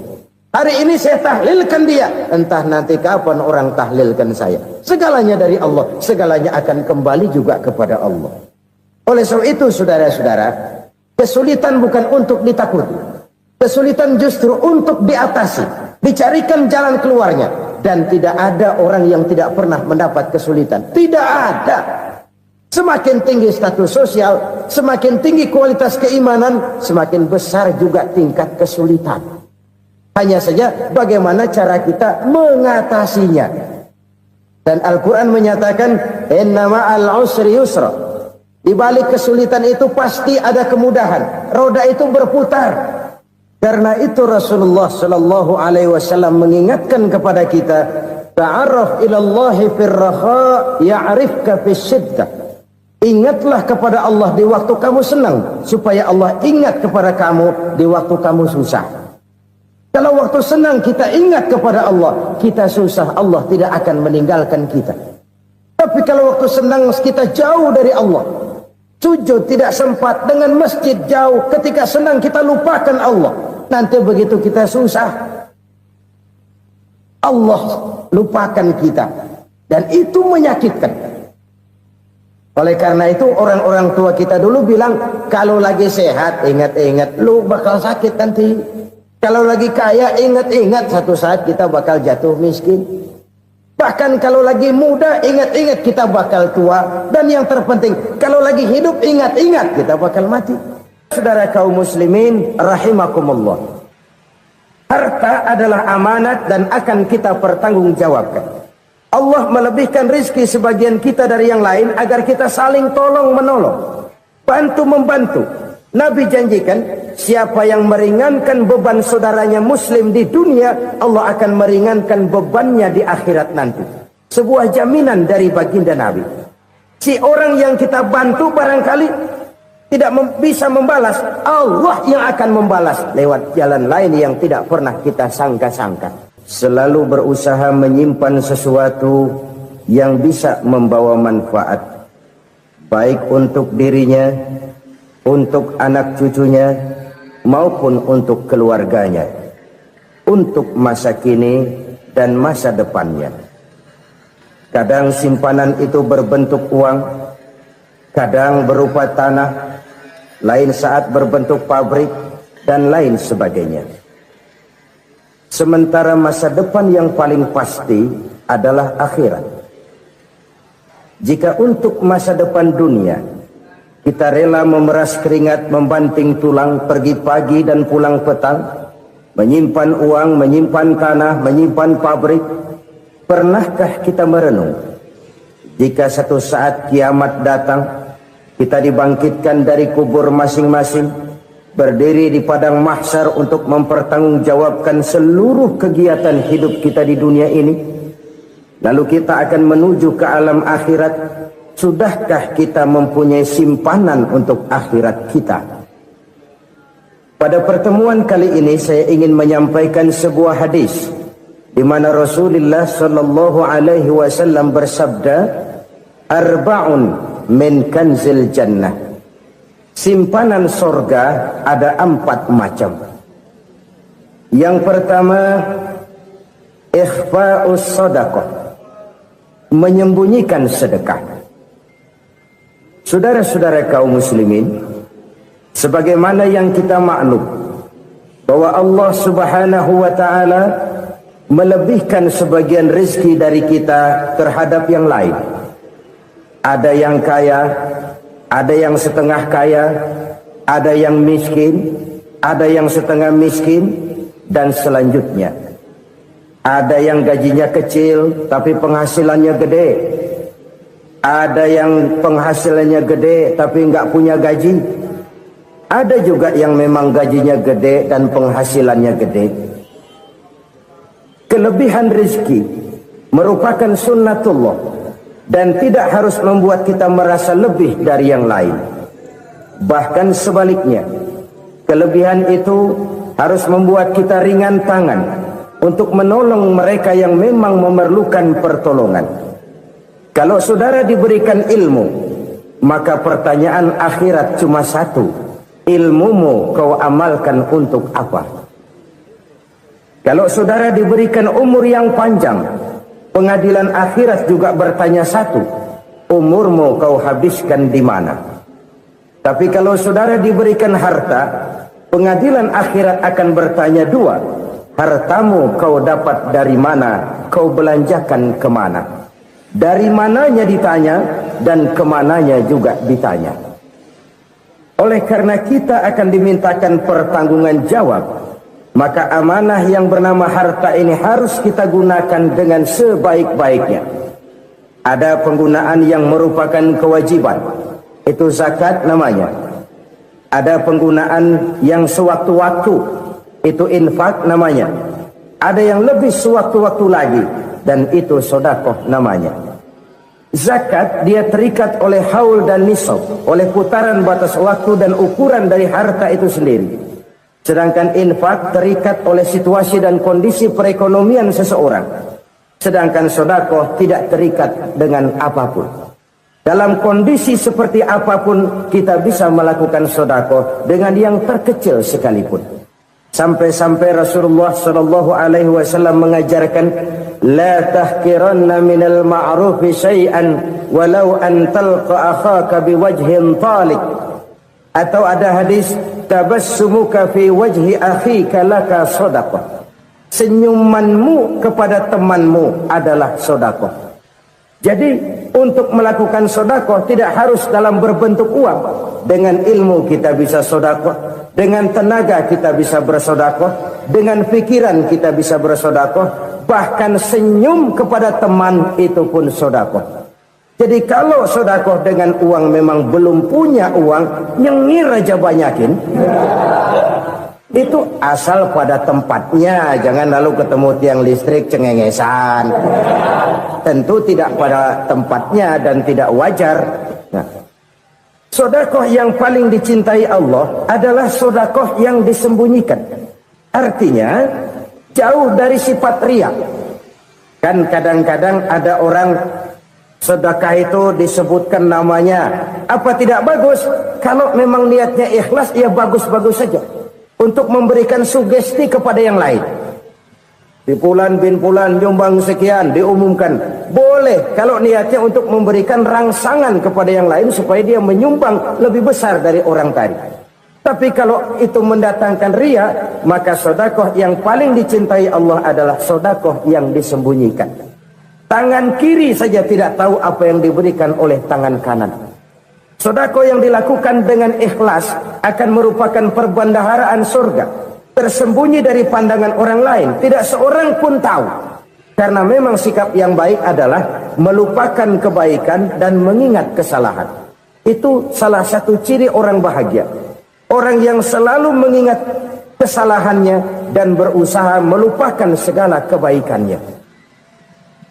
Speaker 1: Hari ini saya tahlilkan dia, entah nanti kapan orang tahlilkan saya. Segalanya dari Allah, segalanya akan kembali juga kepada Allah. Oleh sebab itu saudara-saudara, kesulitan bukan untuk ditakuti. Kesulitan justru untuk diatasi, dicarikan jalan keluarnya. Dan tidak ada orang yang tidak pernah mendapat kesulitan. Tidak ada. Semakin tinggi status sosial, semakin tinggi kualitas keimanan, semakin besar juga tingkat kesulitan. Hanya saja bagaimana cara kita mengatasinya. Dan Al-Quran menyatakan, "Inna ma'al usri yusra." Di balik kesulitan itu pasti ada kemudahan. Roda itu berputar. Karena itu Rasulullah sallallahu alaihi wasallam mengingatkan kepada kita, ta'arraf ila Allah fir raha ya'rifka fis syiddah. Ingatlah kepada Allah di waktu kamu senang, supaya Allah ingat kepada kamu di waktu kamu susah. Kalau waktu senang kita ingat kepada Allah, kita susah, Allah tidak akan meninggalkan kita. Tapi kalau waktu senang kita jauh dari Allah, sujud tidak sempat, dengan masjid jauh, ketika senang kita lupakan Allah. Nanti begitu kita susah, Allah lupakan kita. Dan itu menyakitkan. Oleh karena itu orang-orang tua kita dulu bilang, kalau lagi sehat ingat-ingat lu bakal sakit nanti. Kalau lagi kaya ingat-ingat satu saat kita bakal jatuh miskin. Bahkan kalau lagi muda, ingat-ingat kita bakal tua. Dan yang terpenting, kalau lagi hidup, ingat-ingat kita bakal mati. Saudara kaum muslimin, rahimakumullah. Harta adalah amanat dan akan kita pertanggungjawabkan. Allah melebihkan rizki sebagian kita dari yang lain agar kita saling tolong menolong, bantu membantu. Nabi janjikan, siapa yang meringankan beban saudaranya muslim di dunia, Allah akan meringankan bebannya di akhirat nanti. Sebuah jaminan dari baginda Nabi. Si orang yang kita bantu barangkali tidak bisa membalas, Allah yang akan membalas lewat jalan lain yang tidak pernah kita sangka-sangka. Selalu berusaha menyimpan sesuatu yang bisa membawa manfaat, baik untuk dirinya, untuk anak cucunya, maupun untuk keluarganya, untuk masa kini dan masa depannya. Kadang simpanan itu berbentuk uang, kadang berupa tanah, lain saat berbentuk pabrik, dan lain sebagainya. Sementara masa depan yang paling pasti adalah akhirat. Jika untuk masa depan dunia kita rela memeras keringat, membanting tulang, pergi pagi dan pulang petang, menyimpan uang, menyimpan tanah, menyimpan pabrik, pernahkah kita merenung jika satu saat kiamat datang, kita dibangkitkan dari kubur masing-masing, berdiri di padang mahsyar untuk mempertanggungjawabkan seluruh kegiatan hidup kita di dunia ini, lalu kita akan menuju ke alam akhirat. Sudahkah kita mempunyai simpanan untuk akhirat kita? Pada pertemuan kali ini saya ingin menyampaikan sebuah hadis di mana Rasulullah sallallahu alaihi wasallam bersabda, "Arba'un min kanzil jannah." Simpanan sorga ada 4 macam. Yang pertama, ikhfa'us sadaqah, menyembunyikan sedekah. Saudara-saudara kaum muslimin, sebagaimana yang kita maklum bahwa Allah subhanahu wa ta'ala melebihkan sebagian rezeki dari kita terhadap yang lain. Ada yang kaya, ada yang setengah kaya, ada yang miskin, ada yang setengah miskin, dan selanjutnya. Ada yang gajinya kecil tapi penghasilannya gede. Ada yang penghasilannya gede tapi nggak punya gaji. Ada juga yang memang gajinya gede dan penghasilannya gede. Kelebihan rezeki merupakan sunnatullah dan tidak harus membuat kita merasa lebih dari yang lain. Bahkan sebaliknya, kelebihan itu harus membuat kita ringan tangan untuk menolong mereka yang memang memerlukan pertolongan. Kalau saudara diberikan ilmu, maka pertanyaan akhirat cuma satu: ilmumu kau amalkan untuk apa? Kalau saudara diberikan umur yang panjang, pengadilan akhirat juga bertanya satu: umurmu kau habiskan di mana? Tapi kalau saudara diberikan harta, pengadilan akhirat akan bertanya 2: hartamu kau dapat dari mana? Kau belanjakan kemana? Dari mananya ditanya dan kemananya juga ditanya. Oleh karena kita akan dimintakan pertanggungan jawab, maka amanah yang bernama harta ini harus kita gunakan dengan sebaik-baiknya. Ada penggunaan yang merupakan kewajiban, itu zakat namanya. Ada penggunaan yang sewaktu-waktu, itu infak namanya. Ada yang lebih sewaktu-waktu lagi, dan itu sedekah namanya. Zakat dia terikat oleh haul dan nisab, oleh putaran batas waktu dan ukuran dari harta itu sendiri. Sedangkan infak terikat oleh situasi dan kondisi perekonomian seseorang. Sedangkan sedekah tidak terikat dengan apapun. Dalam kondisi seperti apapun kita bisa melakukan sedekah dengan yang terkecil sekalipun. Sampai-sampai Rasulullah sallallahu alaihi wasallam mengajarkan, la tahkiranna minal ma'rufi syai'an walau an talqa akhaka biwajhin talik. Atau ada hadis, tabassumuka fi wajhi akhika laka sadaqah. senyumanmu kepada temanmu adalah sedekah. Jadi untuk melakukan sedekah tidak harus dalam berbentuk uang. Dengan ilmu kita bisa sedekah, dengan tenaga kita bisa bersedekah, dengan pikiran kita bisa bersedekah, bahkan senyum kepada teman itu pun sedekah. Jadi kalau sedekah dengan uang memang belum punya uang, nyengir aja banyakin. Itu asal pada tempatnya, jangan lalu ketemu tiang listrik cengengesan. Tentu tidak pada tempatnya dan tidak wajar. Nah, sedekah yang paling dicintai Allah adalah sedekah yang disembunyikan. Artinya jauh dari sifat riya. Kan kadang-kadang ada orang sedekah itu disebutkan namanya, apa tidak bagus? Kalau memang niatnya ikhlas, ya bagus-bagus saja. Untuk memberikan sugesti kepada yang lain. Di Fulan bin Fulan nyumbang sekian, diumumkan. Boleh kalau niatnya untuk memberikan rangsangan kepada yang lain supaya dia menyumbang lebih besar dari orang tadi. Tapi kalau itu mendatangkan riya, maka sedekah yang paling dicintai Allah adalah sedekah yang disembunyikan. Tangan kiri saja tidak tahu apa yang diberikan oleh tangan kanan. Sedekah yang dilakukan dengan ikhlas akan merupakan perbendaharaan surga, tersembunyi dari pandangan orang lain, tidak seorang pun tahu. Karena memang sikap yang baik adalah melupakan kebaikan dan mengingat kesalahan. Itu salah satu ciri orang bahagia. Orang yang selalu mengingat kesalahannya dan berusaha melupakan segala kebaikannya.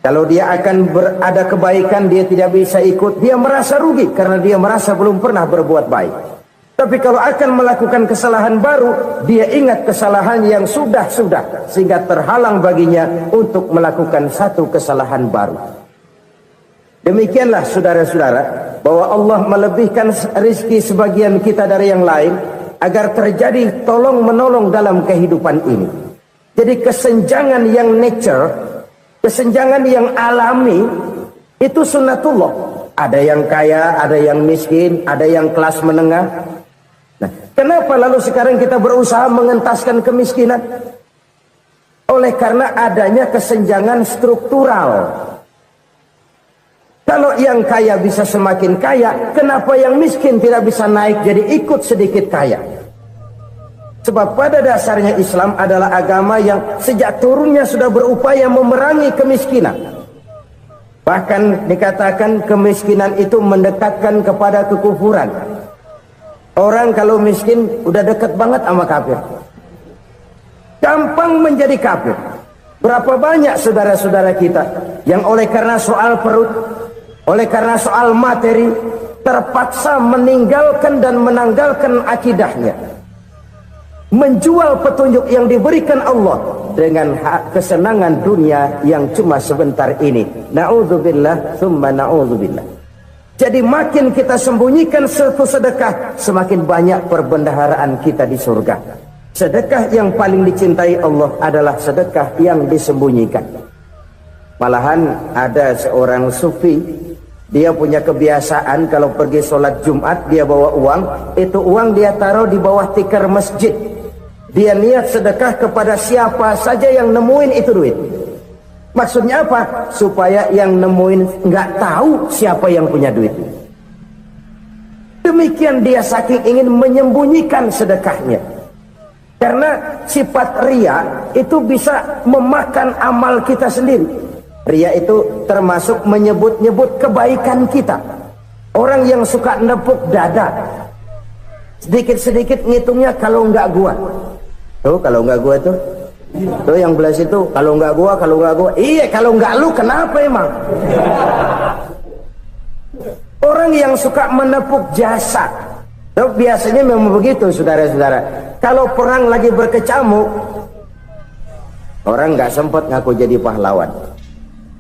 Speaker 1: Kalau dia akan ada kebaikan, dia tidak bisa ikut, dia merasa rugi karena dia merasa belum pernah berbuat baik. Tapi kalau akan melakukan kesalahan baru, dia ingat kesalahan yang sudah-sudah, sehingga terhalang baginya untuk melakukan satu kesalahan baru. Demikianlah saudara-saudara, bahwa Allah melebihkan rizki sebagian kita dari yang lain, agar terjadi tolong-menolong dalam kehidupan ini. Jadi kesenjangan yang nature, kesenjangan yang alami, itu sunnatullah. Ada yang kaya, ada yang miskin, ada yang kelas menengah. Nah, kenapa lalu sekarang kita berusaha mengentaskan kemiskinan? Oleh karena adanya kesenjangan struktural. Kalau yang kaya bisa semakin kaya, kenapa yang miskin tidak bisa naik jadi ikut sedikit kaya? Sebab pada dasarnya Islam adalah agama yang sejak turunnya sudah berupaya memerangi kemiskinan. Bahkan dikatakan kemiskinan itu mendekatkan kepada kekufuran. Orang kalau miskin udah dekat banget sama kafir. Gampang menjadi kafir. Berapa banyak saudara-saudara kita yang oleh karena soal perut, oleh karena soal materi, terpaksa meninggalkan dan menanggalkan akidahnya. Menjual petunjuk yang diberikan Allah dengan kesenangan dunia yang cuma sebentar ini. Na'udzubillah, thumma na'udzubillah. Jadi makin kita sembunyikan satu sedekah, semakin banyak perbendaharaan kita di surga. Sedekah yang paling dicintai Allah adalah sedekah yang disembunyikan. Malahan ada seorang sufi, dia punya kebiasaan kalau pergi sholat Jumat dia bawa uang, itu uang dia taruh di bawah tikar masjid. Dia niat sedekah kepada siapa saja yang nemuin itu duit. Maksudnya apa? Supaya yang nemuin nggak tahu siapa yang punya duit. Demikian dia saking ingin menyembunyikan sedekahnya. Karena sifat riya itu bisa memakan amal kita sendiri. Riya itu termasuk menyebut-nyebut kebaikan kita. Orang yang suka nepuk dada, sedikit-sedikit ngitungnya kalau nggak gua. Tuh kalau nggak gua tuh yang belas itu kalau nggak gua. Iya kalau nggak lu kenapa emang? Orang yang suka menepuk jasa, tuh biasanya memang begitu saudara-saudara. Kalau perang lagi berkecamuk, orang nggak sempat ngaku jadi pahlawan.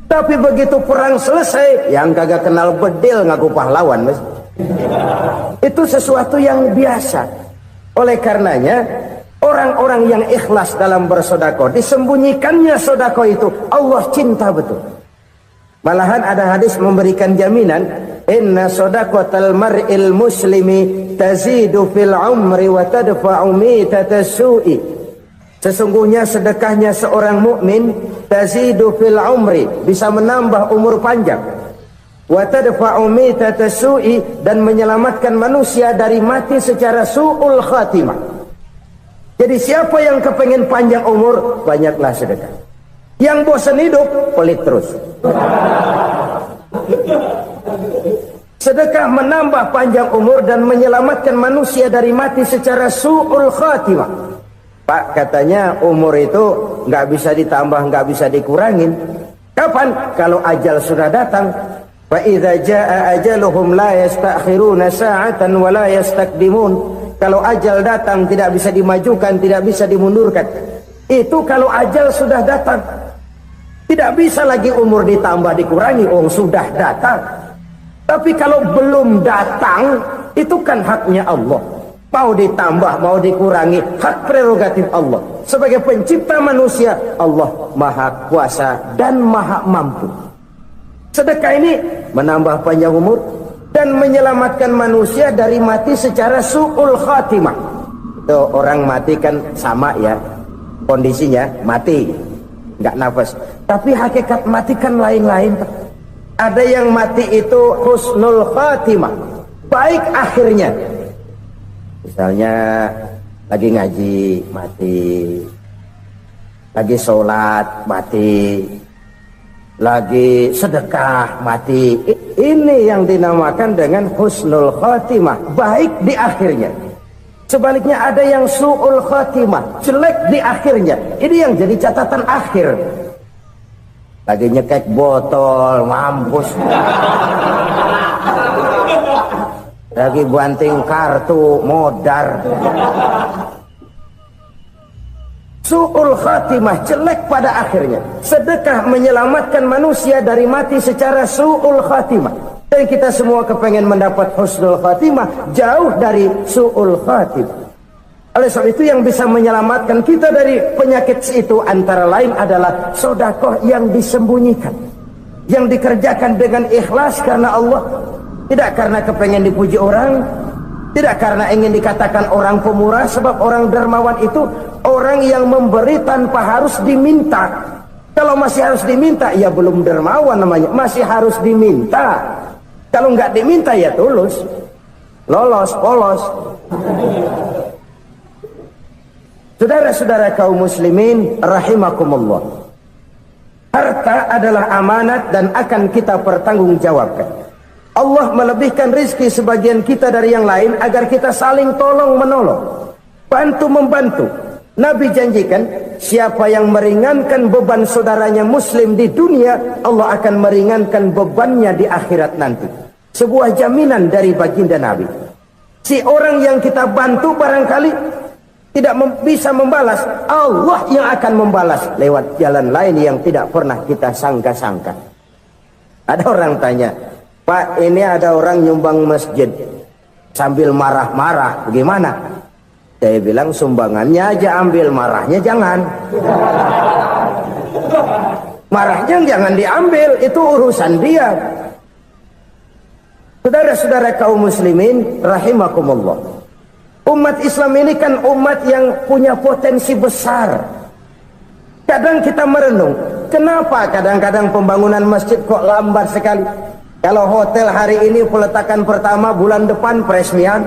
Speaker 1: Tapi begitu perang selesai, yang kagak kenal bedil ngaku pahlawan, mas. Itu sesuatu yang biasa. Oleh karenanya, orang-orang yang ikhlas dalam bersedekah, disembunyikannya sedekah itu, Allah cinta betul. Malahan ada hadis memberikan jaminan, inna sedaqatal mar'il muslimi tazidu fil umri wa tadfa'u mitatas su'i. Sesungguhnya sedekahnya seorang mukmin tazidu fil umri, bisa menambah umur panjang. Wa tadfa'u mitata su'i, dan menyelamatkan manusia dari mati secara su'ul khatimah. Jadi siapa yang kepengen panjang umur, banyaklah sedekah. Yang bosan hidup, pelit terus. Sedekah menambah panjang umur dan menyelamatkan manusia dari mati secara su'ul khatimah. Pak, katanya umur itu nggak bisa ditambah, nggak bisa dikurangin. Kapan? Kalau ajal sudah datang. Fa idza jaa ajaluhum la yastakhiruna sa'atan wa la yastaqdimun. Kalau ajal datang tidak bisa dimajukan, tidak bisa dimundurkan. Itu kalau ajal sudah datang. Tidak bisa lagi umur ditambah dikurangi, sudah datang. Tapi kalau belum datang, itu kan haknya Allah. Mau ditambah, mau dikurangi, hak prerogatif Allah. Sebagai pencipta manusia, Allah maha kuasa dan maha mampu. Sedekah ini menambah panjang umur dan menyelamatkan manusia dari mati secara su'ul khatimah. Itu orang mati kan sama ya, kondisinya mati, nggak nafas. Tapi hakikat mati kan lain-lain. Ada yang mati itu husnul khatimah, baik akhirnya. Misalnya lagi ngaji mati, lagi sholat mati, lagi sedekah mati. Ini yang dinamakan dengan husnul khatimah, baik di akhirnya. Sebaliknya ada yang su'ul khatimah, jelek di akhirnya. Ini yang jadi catatan akhir. Lagi nyekek botol, mampus. Lagi banting kartu, modar. Su'ul khatimah, jelek pada akhirnya. Sedekah menyelamatkan manusia dari mati secara su'ul khatimah. Dan kita semua kepengen mendapat husnul khatimah, jauh dari su'ul khatimah. Oleh sebab itu yang bisa menyelamatkan kita dari penyakit itu antara lain adalah sedekah yang disembunyikan, yang dikerjakan dengan ikhlas karena Allah. Tidak karena kepengen dipuji orang, tidak karena ingin dikatakan orang pemurah, sebab orang dermawan itu orang yang memberi tanpa harus diminta. Kalau masih harus diminta, ya belum dermawan namanya, masih harus diminta. Kalau nggak diminta ya tulus, lolos, polos. Saudara-saudara kaum muslimin rahimakumullah, harta adalah amanat dan akan kita pertanggungjawabkan. Allah melebihkan rizki sebagian kita dari yang lain agar kita saling tolong menolong, bantu membantu. Nabi janjikan, siapa yang meringankan beban saudaranya muslim di dunia, Allah akan meringankan bebannya di akhirat nanti. Sebuah jaminan dari baginda Nabi. Si orang yang kita bantu barangkali tidak bisa membalas, Allah yang akan membalas lewat jalan lain yang tidak pernah kita sangka-sangka. Ada orang tanya, Pak, ini ada orang nyumbang masjid sambil marah-marah, bagaimana? Saya bilang sumbangannya aja ambil, marahnya jangan. Marahnya jangan diambil, itu urusan dia. Saudara-saudara kaum muslimin rahimakumullah, umat Islam ini kan umat yang punya potensi besar. Kadang kita merenung, kenapa kadang-kadang pembangunan masjid kok lambat sekali? Kalau hotel hari ini peletakan pertama, bulan depan peresmian.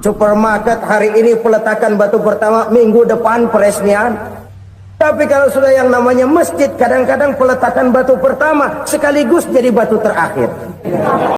Speaker 1: Supermarket hari ini peletakan batu pertama, minggu depan peresmian. Tapi kalau sudah yang namanya masjid, kadang-kadang peletakan batu pertama sekaligus jadi batu terakhir.